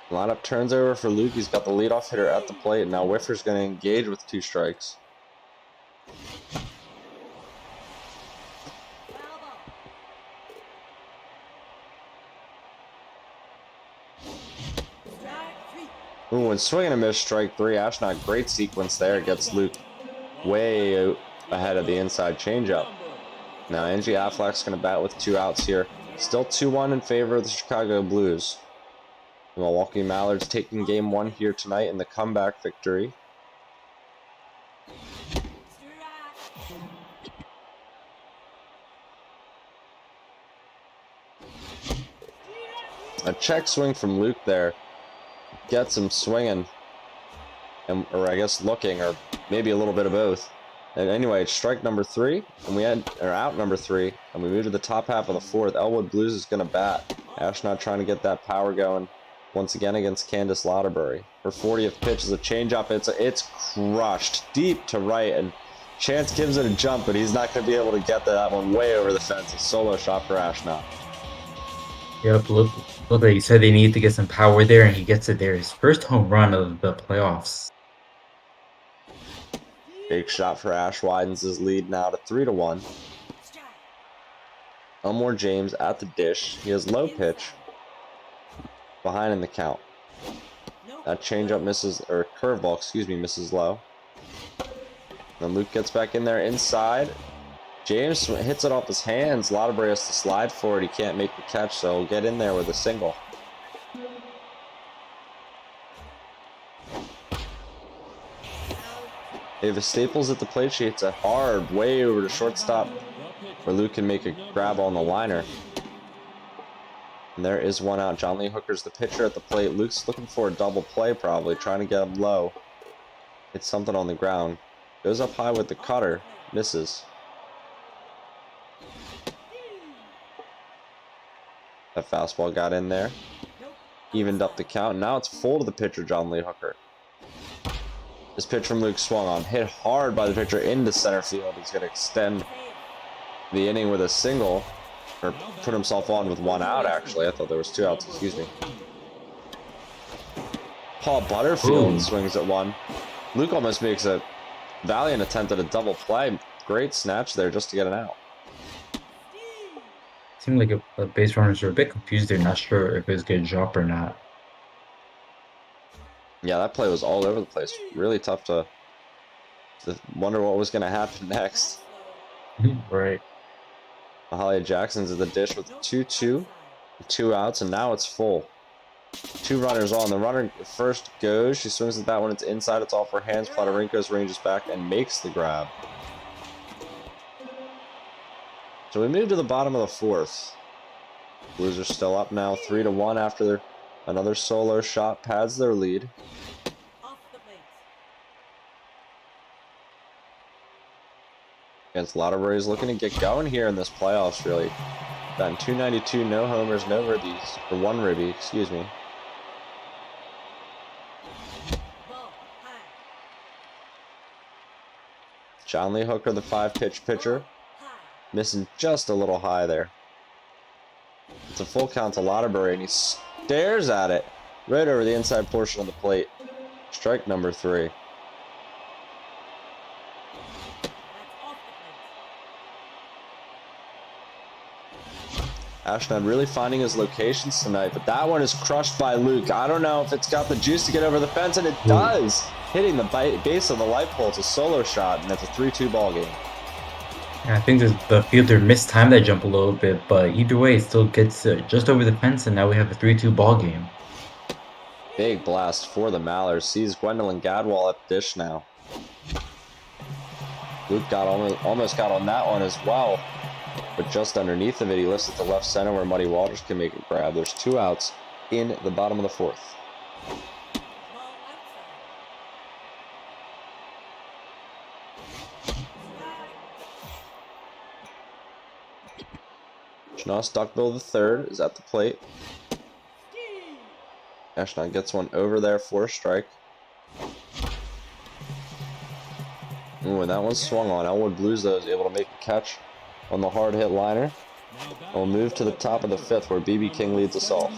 S4: Lineup turns over for Luke. He's got the leadoff hitter at the plate. Now Whiffer's going to engage with 2 strikes. Ooh, and swinging a miss, strike 3. Ashnod, great sequence there. Gets Luke way out ahead of the inside changeup. Now Angie Affleck's going to bat with 2 outs here. Still 2-1 in favor of the Chicago Blues. The Milwaukee Mallards taking game 1 here tonight in the comeback victory. A check swing from Luke there gets him swinging, or I guess looking, or maybe a little bit of both. And anyway, it's strike number 3, and we had out number 3, and we move to the top half of the 4th. Elwood Blues is going to bat. Ashnod trying to get that power going once again against Candace Louderbury. Her 40th pitch is a changeup. It's crushed deep to right, and Chance gives it a jump, but he's not going to be able to get that one way over the fence. A solo shot for Ashnod.
S6: Yep, look like he said they needed to get some power there, and he gets it there. His first home run of the playoffs.
S4: Big shot for Ash, widens his lead now to 3-1. Elmore James at the dish. He has low pitch. Behind in the count. That changeup misses, or curveball, excuse me, misses low. Then Luke gets back in there inside. James hits it off his hands. Louderbury has to slide for it. He can't make the catch, so he'll get in there with a single. Davis Staples at the plate. She hits it hard, way over to shortstop, where Luke can make a grab on the liner. And there is 1 out. John Lee Hooker's the pitcher at the plate. Luke's looking for a double play, probably, trying to get him low. Hits something on the ground. Goes up high with the cutter. Misses. That fastball got in there. Evened up the count. Now it's full to the pitcher, John Lee Hooker. This pitch from Luke swung on. Hit hard by the pitcher into center field. He's going to extend the inning with a single. Or put himself on with 1 out, actually. I thought there was 2 outs, excuse me. Paul Butterfield
S6: Ooh.
S4: swings at one. Luke almost makes a valiant attempt at a double play. Great snatch there just to get an out.
S6: Seemed like the base runners were a bit confused. They're not sure if it was going to drop or not.
S4: Yeah, that play was all over the place. Really tough to wonder what was going to happen next.
S6: Right.
S4: Mahalia Jackson's at the dish with 2-2, 2 outs, and now it's full. 2 runners on. The runner first goes. She swings at that one. It's inside. It's off her hands. Platarenko's ranges back and makes the grab. So we move to the bottom of the 4th. Blues are still up now, 3-1 after another solo shot pads their lead. Against Lauterbury's looking to get going here in this playoffs, really. Batting .292, no homers, no ribbies, or 1 ribby, excuse me. John Lee Hooker, the 5-pitch pitcher, missing just a little high there. It's a full count to Lauterbury, and he stares at it right over the inside portion of the plate. Strike number 3. Ashnod really finding his locations tonight, but that one is crushed by Luke. I don't know if it's got the juice to get over the fence, and it does. Hitting the base of the light pole. It's a solo shot, and it's a 3-2 ball game.
S6: Yeah, I think the fielder mistimed that jump a little bit, but either way, it still gets just over the fence, and now we have a 3-2 ball game.
S4: Big blast for the Mallards. Sees Gwendolyn Gadwall at dish now. Luke got almost got on that one as well. But just underneath of it, he lifts it to left center where Muddy Waters can make a grab. There's 2 outs in the bottom of the 4th. Schnoss Duckbill III is at the plate. Ashnod gets one over there for a strike. Ooh, and that one swung on. Elwood Blues, though, is able to make a catch on the hard hit liner. We'll move to the top of the 5th where BB King leads us off.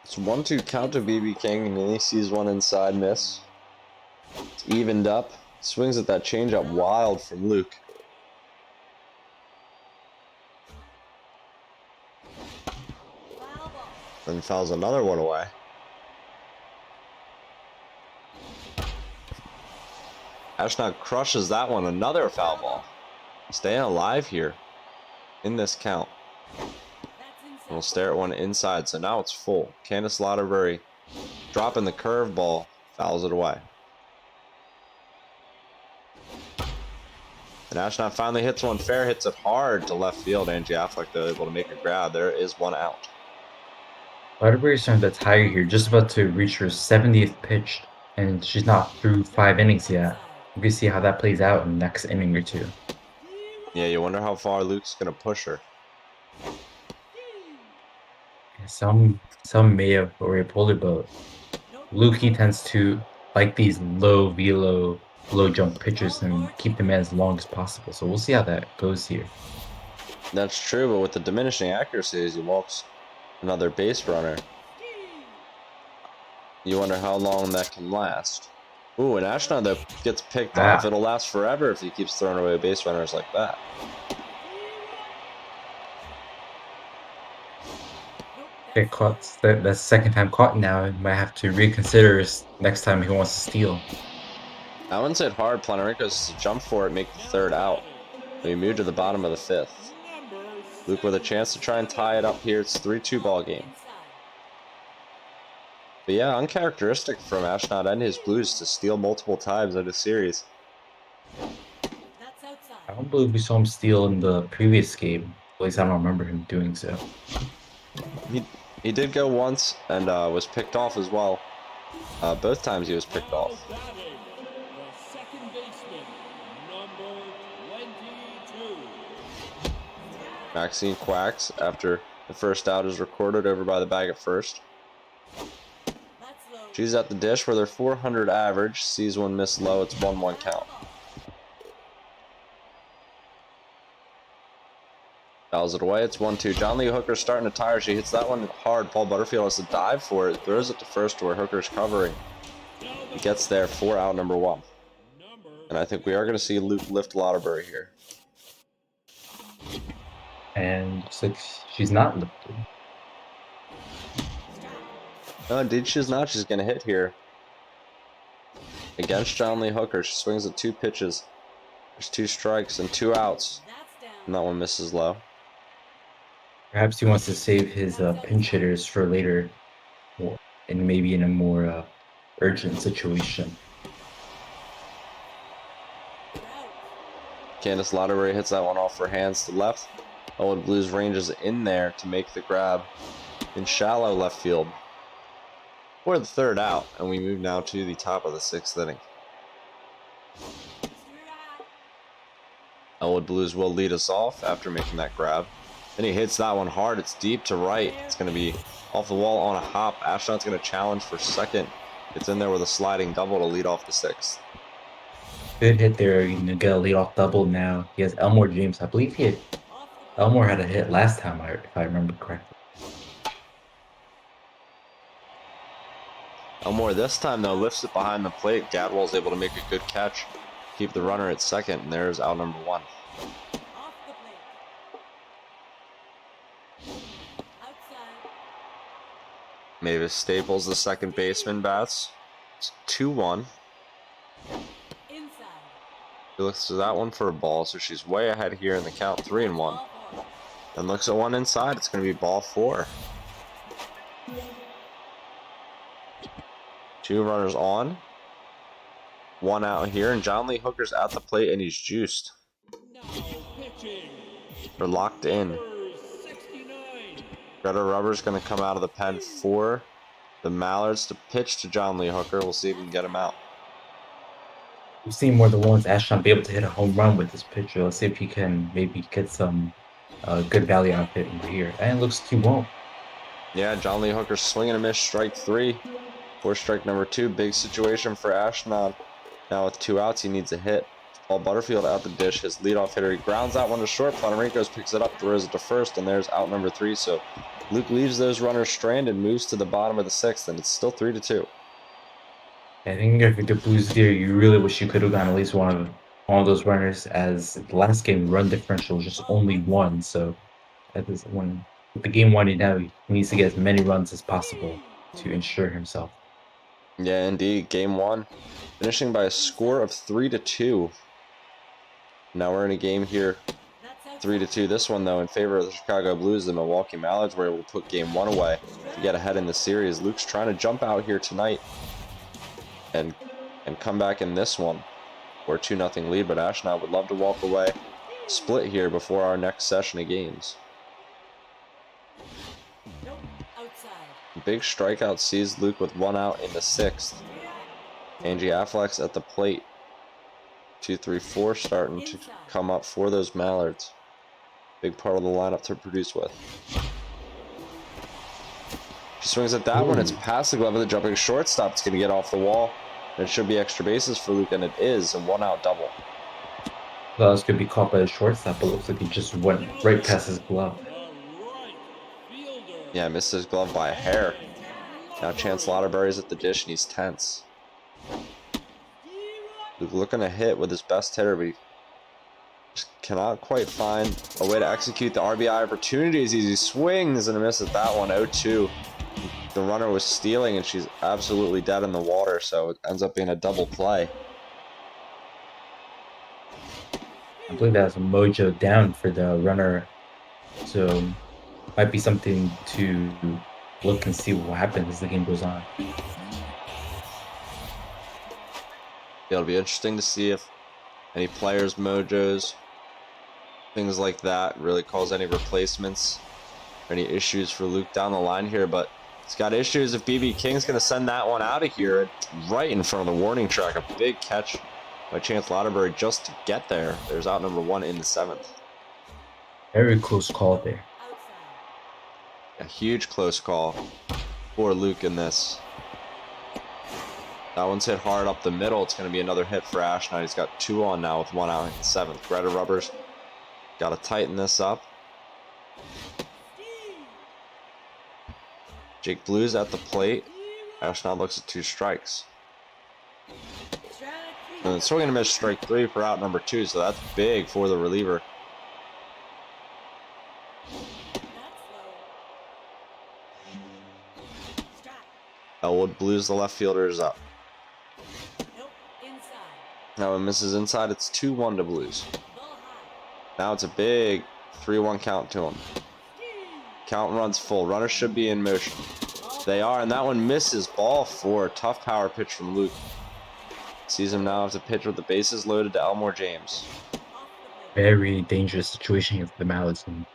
S4: It's 1-2 count to BB King, and he sees one inside miss. It's evened up. Swings at that changeup wild from Luke. And fouls another one away. Ashnod crushes that one. Another foul ball. Staying alive here in this count. We'll stare at one inside, so now it's full. Candace Lauterbury dropping the curveball, fouls it away. And Ashnod finally hits one fair, hits it hard to left field. Angie Affleck, though, able to make a grab. There is one out.
S6: Lauterbury's starting to tire here, just about to reach her 70th pitch, and she's not through 5 innings yet. We can see how that plays out in the next inning or 2.
S4: Yeah, you wonder how far Luke's going to push her.
S6: Some may have already pulled it, but Luke, he tends to like these low velo, low jump pitches and keep them as long as possible. So we'll see how that goes here.
S4: That's true, but with the diminishing accuracy as he walks another base runner, you wonder how long that can last. Ooh, and Ashnod, though, gets picked off. It'll last forever if he keeps throwing away base runners like that.
S6: Get caught. That's the second time caught now. He might have to reconsider next time he wants to steal.
S4: That one's hit hard. Planarenko's jump for it, make the 3rd out. We move to the bottom of the 5th. Luke with a chance to try and tie it up here. It's a 3-2 ball game. But yeah, uncharacteristic from Ashnod and his Blues to steal multiple times in a series.
S6: I don't believe we saw him steal in the previous game. At least I don't remember him doing so.
S4: He did go once and was picked off as well. Both times he was picked off. Maxine quacks after the first out is recorded over by the bag at first. She's at the dish where they're 400 average. Sees one miss low. It's 1-1 count. Fouls it away. It's 1-2. John Lee Hooker's starting to tire. She hits that one hard. Paul Butterfield has to dive for it. Throws it to first to where Hooker's covering. He gets there for out number 1. And I think we are going to see Luke lift Lauderbury here.
S6: And looks like she's not lifted.
S4: No, indeed she's not. She's going to hit here. Against John Lee Hooker. She swings at 2 pitches. There's 2 strikes and 2 outs. And that one misses low.
S6: Perhaps he wants to save his pinch hitters for later, and maybe in a more urgent situation.
S4: Candace Lauderbury hits that one off her hands to left. Elwood Blues ranges in there to make the grab in shallow left field for the 3rd out, and we move now to the top of the 6th inning. Elwood Blues will lead us off after making that grab. Then he hits that one hard. It's deep to right. It's going to be off the wall on a hop. Ashnod's going to challenge for second. It's in there with a sliding double to lead off the 6th.
S6: Good hit there. You know, get a leadoff double now. He has Elmore James. I believe Elmore had a hit last time, if I remember correctly.
S4: Elmore this time, though, lifts it behind the plate. Gadwall's able to make a good catch. Keep the runner at second, and there's out number 1. Mavis Staples, the second baseman, bats. It's 2-1. She looks to that one for a ball, so she's way ahead here in the count, 3-1. And looks at one inside. It's going to be ball 4. 2 runners on. 1 out here, and John Lee Hooker's at the plate, and he's juiced. They're locked in. Greta Rubber's going to come out of the pen for the Mallards to pitch to John Lee Hooker. We'll see if we can get him out.
S6: We've seen more than once Ashnod be able to hit a home run with this pitcher. Let's see if he can maybe get some good value on it over here. And it looks like he won't.
S4: Yeah, John Lee Hooker swinging a miss, strike 3. For strike number 2, big situation for Ashnod. Now with 2 outs, he needs a hit. Paul Butterfield out the dish, his leadoff hitter. He grounds that one to short. Planarinkos picks it up, throws it to first, and there's out number 3. So Luke leaves those runners stranded, moves to the bottom of the 6th, and it's still 3-2.
S6: I think if the Blues here, you really wish you could have gotten at least one of those runners, as the last game run differential was just only 1. So that is when with the game winding down, he needs to get as many runs as possible to ensure himself.
S4: Yeah, indeed. Game 1, finishing by a score of 3-2. Now we're in a game here, 3-2. This one, though, in favor of the Chicago Blues. The Milwaukee Mallards were able to put game 1 away to get ahead in the series. Luke's trying to jump out here tonight and come back in this one. We're 2-0 lead, but Ashnod would love to walk away, split here before our next session of games. Big strikeout sees Luke with 1 out in the 6th. Angie Affleck's at the plate. 2-3-4 starting to come up for those Mallards. Big part of the lineup to produce with. She swings at that one. It's past the glove of the jumping shortstop. It's going to get off the wall. And it should be extra bases for Luke, and it is a 1-out double.
S6: Well, this could be caught by the shortstop, but looks like he just went right past his glove.
S4: Yeah, missed his glove by a hair. Now Chance Lauderbury's at the dish, and he's tense. Luke looking to hit with his best hitter, but he just cannot quite find a way to execute the RBI opportunities. He swings and a miss at that one, 0-2. The runner was stealing, and she's absolutely dead in the water, so it ends up being a double play.
S6: I believe that was a mojo down for the runner, so might be something to look and see what happens as the game goes on.
S4: It'll be interesting to see if any players' mojos, things like that, really cause any replacements or any issues for Luke down the line here. But he's got issues if BB King's going to send that one out of here right in front of the warning track. A big catch by Chance Lauderbury just to get there. There's out number 1 in the 7th.
S6: Very close call there.
S4: A huge close call for Luke in this. That one's hit hard up the middle. It's going to be another hit for Ashnod. He's got 2 on now with 1 out in the 7th. Greta Rubbers got to tighten this up. Jake Blues at the plate. Ashnod looks at 2 strikes. And swing and a miss, strike 3 for out number 2, so that's big for the reliever. Elwood Blues, the left fielder, is up. Now it misses inside. It's 2-1 to Blues. Now it's a big 3-1 count to him. Count runs full. Runners should be in motion. They are, and that one misses. Ball 4. Tough power pitch from Luke. Sees him now have to pitch with the bases loaded to Elmore James.
S6: Very dangerous situation here for the Mallards. And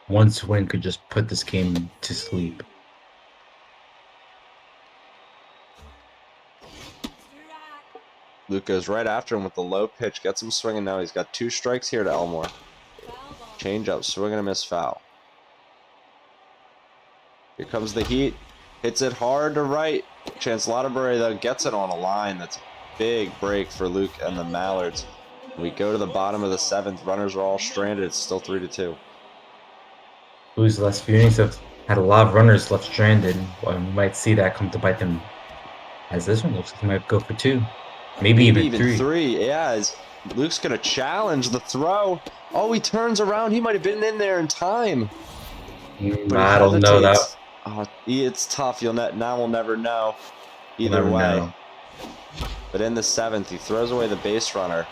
S6: one swing could just put this game to sleep.
S4: Luke goes right after him with the low pitch. Gets him swinging now. He's got 2 strikes here to Elmore. Change up. Swing and a miss, foul. Here comes the heat. Hits it hard to right. Chance Lauderbury, though, gets it on a line. That's a big break for Luke and the Mallards. We go to the bottom of the 7th. Runners are all stranded. It's still 3-2.
S6: Blues' last few innings have had a lot of runners left stranded. Well, we might see that come to bite them. As this one looks like he might go for 2. Maybe even 3.
S4: Yeah, as Luke's going to challenge the throw. Oh, he turns around. He might have been in there in time.
S6: I don't know that.
S4: Oh, it's tough. Now we'll never know. Either
S6: Never
S4: way.
S6: know.
S4: But in the 7th, he throws away the base runner.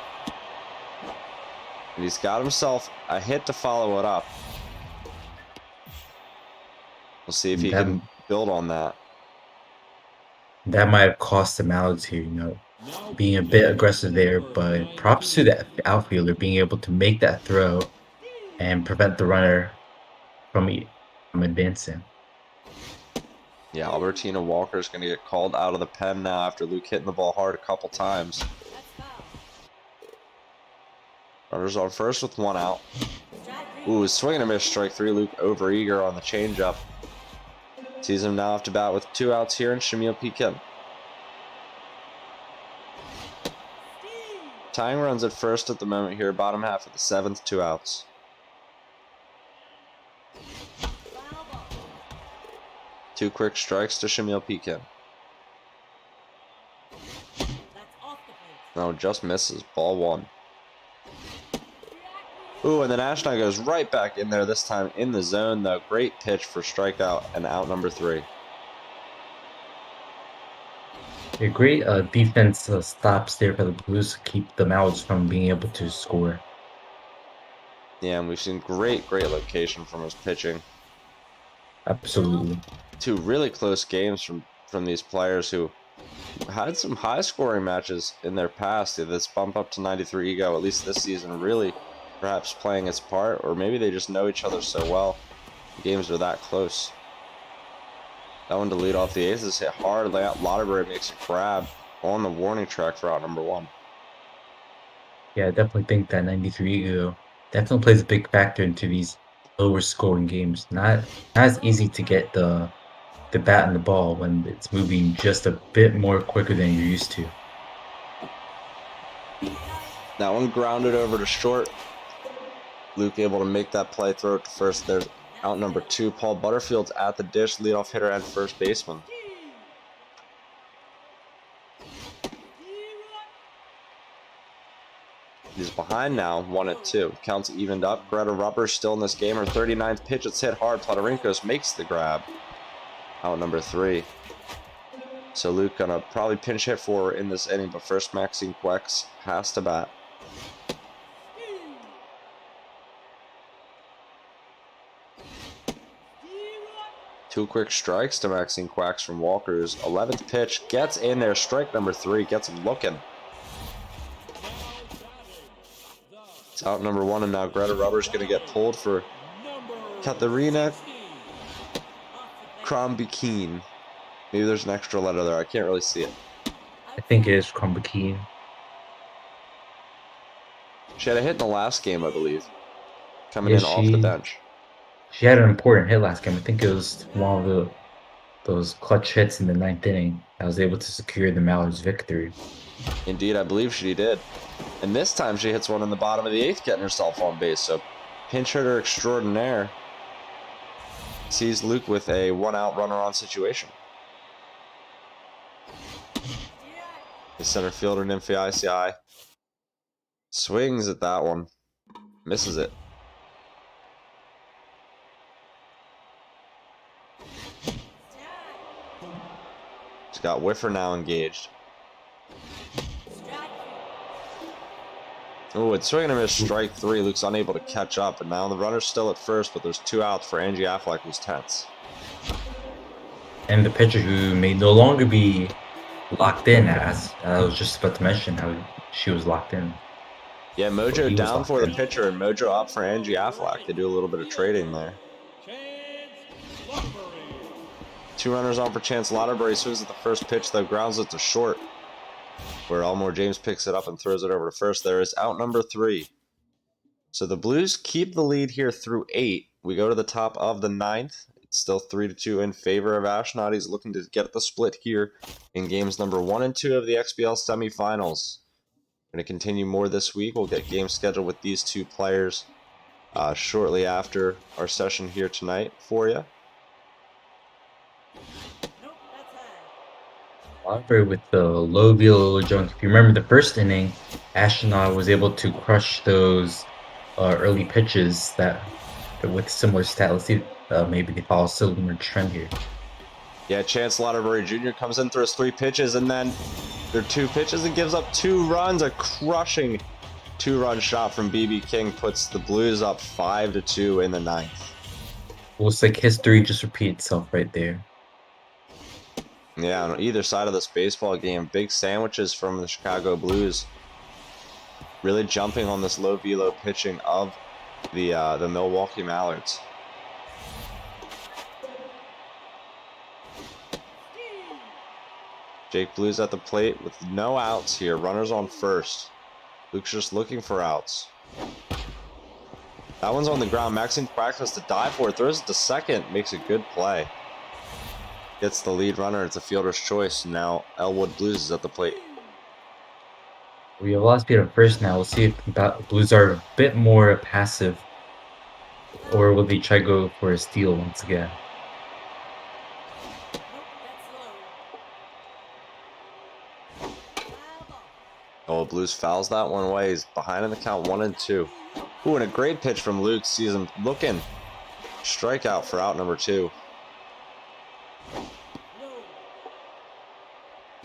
S4: And he's got himself a hit to follow it up. We'll see if he can build on that.
S6: That might have cost the Mallards here, being a bit aggressive there, but props to the outfielder being able to make that throw and prevent the runner from advancing.
S4: Yeah, Albertina Walker's going to get called out of the pen now after Luke hitting the ball hard a couple times. Runners on first with 1 out. Ooh, swing and a miss, strike 3. Luke over-eager on the changeup. Sees him now have to bat with 2 outs here, and Shamil Pekin. Tying runs at first at the moment here, bottom half of the 7th, 2 outs. Two quick strikes to Shamil Pekin. No, just misses. Ball 1. Ooh, and then Ashnod goes right back in there, this time in the zone, though. Great pitch for strikeout and out number 3.
S6: A great defense stops there for the Blues to keep the Mallards from being able to score.
S4: Yeah, and we've seen great location from his pitching.
S6: Absolutely.
S4: 2 really close games from these players who had some high-scoring matches in their past. This bump up to 93 ego, at least this season, really perhaps playing its part, or maybe they just know each other so well. The games are that close. That one to lead off the Aces hit hard. Lauderbury makes a grab on the warning track for out number 1.
S6: Yeah, I definitely think that 93 ego definitely plays a big factor into these lower scoring games. Not as easy to get the bat and the ball when it's moving just a bit more quicker than you're used to.
S4: That one grounded over to short. Luke able to make that play, throw it to first. There's out number 2. Paul Butterfield's at the dish, leadoff hitter and first baseman. He's behind now, 1-2. Counts evened up. Greta Rubbers still in this game. Her 39th pitch, it's hit hard. Platarinkos makes the grab. Out number 3. So Luke gonna probably pinch hit for in this inning, but first Maxine Quex has to bat. Two quick strikes to Maxine Quacks from Walker's 11th pitch. Gets in there. Strike number 3. Gets him looking. It's out number 1, and now Greta Rubber's going to get pulled for Katharina Krombikine. Maybe there's an extra letter there. I can't really see it.
S6: I think it is Krombikine.
S4: She had a hit in the last game, I believe. Coming in off the bench.
S6: She had an important hit last game. I think it was one of those clutch hits in the 9th inning. that was able to secure the Mallards' victory.
S4: Indeed, I believe she did. And this time she hits one in the bottom of the 8th, getting herself on base. So pinch hitter extraordinaire sees Luke with a 1-out runner-on situation. The center fielder, Nymphy ICI, swings at that one, misses it. She's got Whiffer now engaged. Oh, it's swinging and a miss, strike 3. Luke's unable to catch up, and now the runner's still at first, but there's 2 outs for Angie Affleck, who's tense.
S6: And the pitcher who may no longer be locked in, as I was just about to mention how she was locked in.
S4: Yeah,
S6: Well,
S4: Mojo
S6: he was
S4: down
S6: locked
S4: for the
S6: in.
S4: pitcher, and Mojo up for Angie Affleck. They do a little bit of trading there.
S7: Chance Lottery.
S4: 2 runners on for Chance Lotterbury. Swings at the first pitch, though, grounds it to short, where Elmore James picks it up and throws it over to first. There is out number 3. So the Blues keep the lead here through 8. We go to the top of the 9th. It's still 3-2 in favor of Ashnod. He's looking to get the split here in games number 1 and 2 of the XBL semifinals. Going to continue more this week. We'll get games scheduled with these 2 players shortly after our session here tonight for you.
S6: However, with the low velo junk, if you remember the first inning, Ashnod was able to crush those early pitches that with similar stat. Let's see, maybe they follow a similar trend here.
S4: Yeah, Chance Lotterbury Jr. comes in, throws 3 pitches, and then there are 2 pitches and gives up 2 runs. A crushing 2-run shot from BB King puts the Blues up 5-2 in the 9th.
S6: Looks like history just repeats itself right there.
S4: Yeah, on either side of this baseball game, big sandwiches from the Chicago Blues. Really jumping on this low velo pitching of the Milwaukee Mallards. Jake Blues at the plate with no outs here. Runners on first. Luke's just looking for outs. That one's on the ground. Maxine Quack has to dive for it. Throws it to second. Makes a good play. Gets the lead runner. It's a fielder's choice. Now Elwood Blues is at the plate.
S6: We have lost speed at first now. We'll see if the Blues are a bit more passive, or will they try to go for a steal once again?
S4: Oh, Blues fouls that one away. He's behind in the count 1-2. Ooh, and a great pitch from Luke. Sees him looking. Strikeout for out number 2.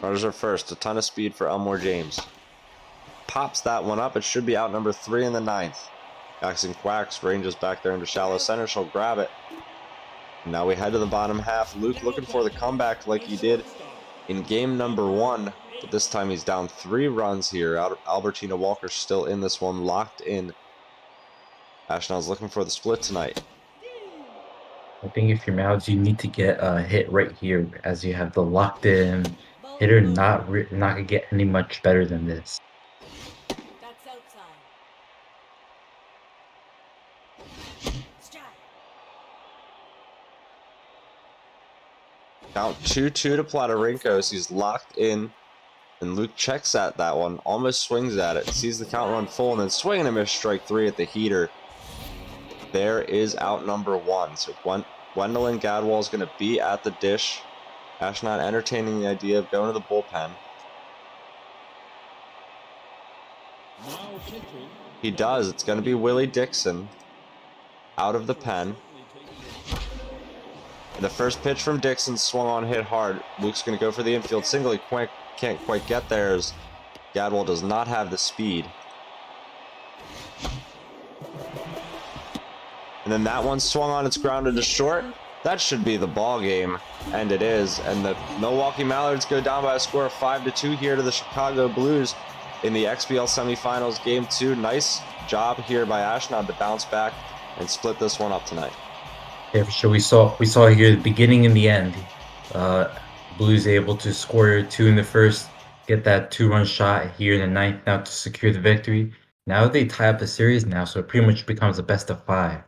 S4: Runners are first. A ton of speed for Elmore James. Pops that one up. It should be out number 3 in the 9th. Maxine Quacks ranges back there into shallow center. She'll grab it. Now we head to the bottom half. Luke looking for the comeback like he did in game number 1. But this time he's down 3 runs here. Albertina Walker still in this one, locked in. Ashnod's looking for the split tonight.
S6: I think if you're Mouths, you need to get a hit right here, as you have the locked in hitter. Not gonna get any much better than this.
S8: That's outside. Strike.
S4: Count 2-2 to Platarinkos. He's locked in. And Luke checks at that one, almost swings at it, sees the count run full, and then swing and a miss, strike 3 at the heater. There is out number 1. So Gwendolyn Gadwall is going to be at the dish. Ashnod entertaining the idea of going to the bullpen.
S7: Now pitching.
S4: He does. It's going to be Willie Dixon out of the pen. And the first pitch from Dixon swung on, hit hard. Luke's going to go for the infield single. He can't quite get there as Gadwall does not have the speed. And then that one swung on, it's grounded to short. That should be the ball game, and it is. And the Milwaukee Mallards go down by a score of 5-2 here to the Chicago Blues in the XBL semifinals game 2. Nice job here by Ashnod to bounce back and split this one up tonight.
S6: Yeah, for sure. We saw here the beginning and the end. Blues able to score 2 in the first, get that 2-run shot here in the 9th now to secure the victory. Now they tie up the series now, so it pretty much becomes a best of 5.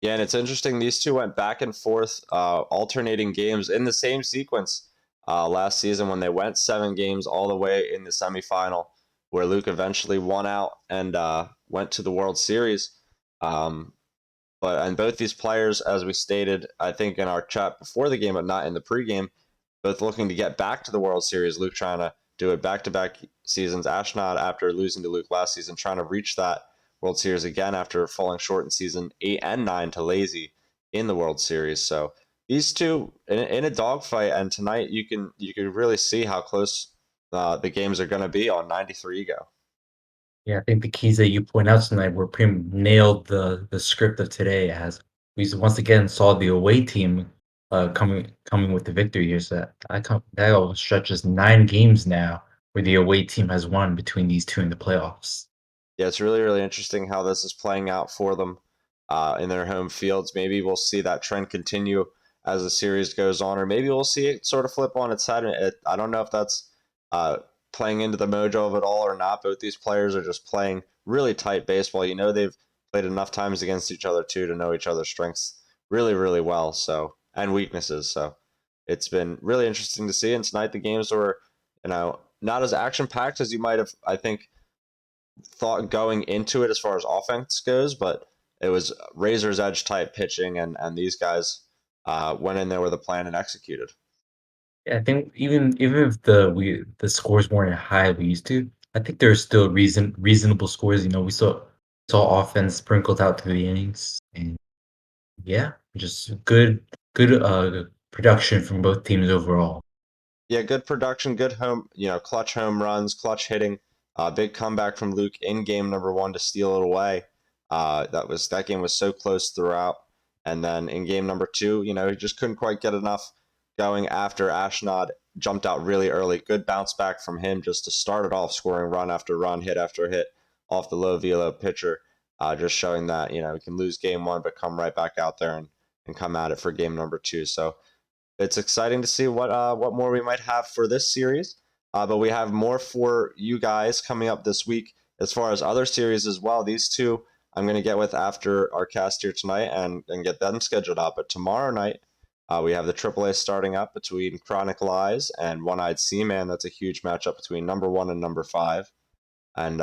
S4: Yeah, and it's interesting. These two went back and forth, alternating games in the same sequence last season when they went 7 games all the way in the semifinal, where Luke eventually won out and went to the World Series. Um, and both these players, as we stated, I think in our chat before the game, but not in the pregame, both looking to get back to the World Series. Luke trying to do it back-to-back seasons. Ashnod, after losing to Luke last season, trying to reach that World Series again after falling short in season 8 and 9 to Lazy in the World Series. So these two in a dogfight, and tonight you can really see how close the games are going to be on 93 Ego.
S6: Yeah, I think the keys that you point out tonight were pretty nailed the script of today as we once again saw the away team coming with the victory here. So that all stretches 9 games now where the away team has won between these two in the playoffs.
S4: Yeah, it's really, really interesting how this is playing out for them in their home fields. Maybe we'll see that trend continue as the series goes on, or maybe we'll see it sort of flip on its head. I don't know if that's uh, playing into the mojo of it all or not. Both these players are just playing really tight baseball. You know, they've played enough times against each other too to know each other's strengths really, really well. So and weaknesses. So it's been really interesting to see. And tonight the games were, not as action packed as you might have, I think, thought going into it as far as offense goes, but it was razor's edge type pitching, and these guys went in there with a plan and executed.
S6: Yeah, I think even if the scores weren't high we used to, I think there's still reasonable scores. We saw offense sprinkled out through the innings, and yeah, just good production from both teams overall.
S4: Yeah, good production, good clutch home runs, clutch hitting. Big comeback from Luke in game number 1 to steal it away. That game was so close throughout, and then in game number 2, he just couldn't quite get enough going after Ashnod jumped out really early. Good bounce back from him just to start it off, scoring run after run, hit after hit off the low velo pitcher. Just showing that we can lose game 1 but come right back out there and come at it for game number 2. So it's exciting to see what more we might have for this series. But we have more for you guys coming up this week as far as other series as well. These two I'm going to get with after our cast here tonight and get them scheduled out. But tomorrow night, we have the AAA starting up between Chronicle Eyes and One Eyed Seaman. That's a huge matchup between number 1 and number 5. And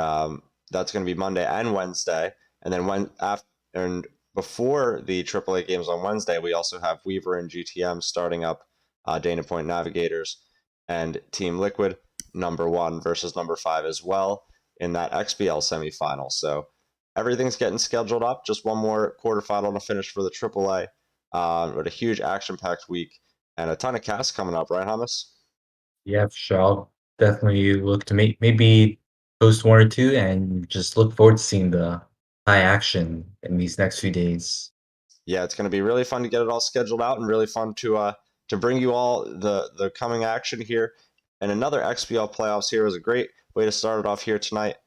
S4: that's going to be Monday and Wednesday. And then and before the AAA games on Wednesday, we also have Weaver and GTM starting up Dana Point Navigators and Team Liquid, number 1 versus number 5 as well in that XBL semifinal. So everything's getting scheduled up. Just one more quarterfinal to finish for the AAA. But a huge action-packed week and a ton of casts coming up, right, Hummus?
S6: Yeah, for sure. I'll definitely look to maybe post one or two, and just look forward to seeing the high action in these next few days.
S4: Yeah, it's going to be really fun to get it all scheduled out and really fun to bring you all the coming action here. And another XBL playoffs here was a great way to start it off here tonight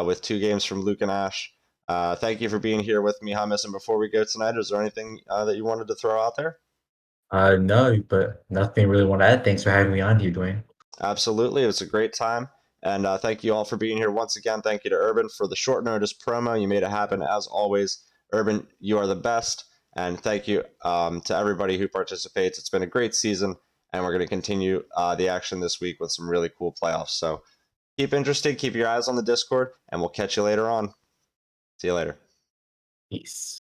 S4: with 2 games from Luke and Ash. Thank you for being here with me, Hummus. And before we go tonight, is there anything that you wanted to throw out there?
S6: No, but nothing really want to add. Thanks for having me on here, Dwayne.
S4: Absolutely. It was a great time. And thank you all for being here once again. Thank you to Urban for the short notice promo. You made it happen as always. Urban, you are the best. And thank you to everybody who participates. It's been a great season, and we're going to continue the action this week with some really cool playoffs. So keep interested, keep your eyes on the Discord, and we'll catch you later on. See you later.
S6: Peace.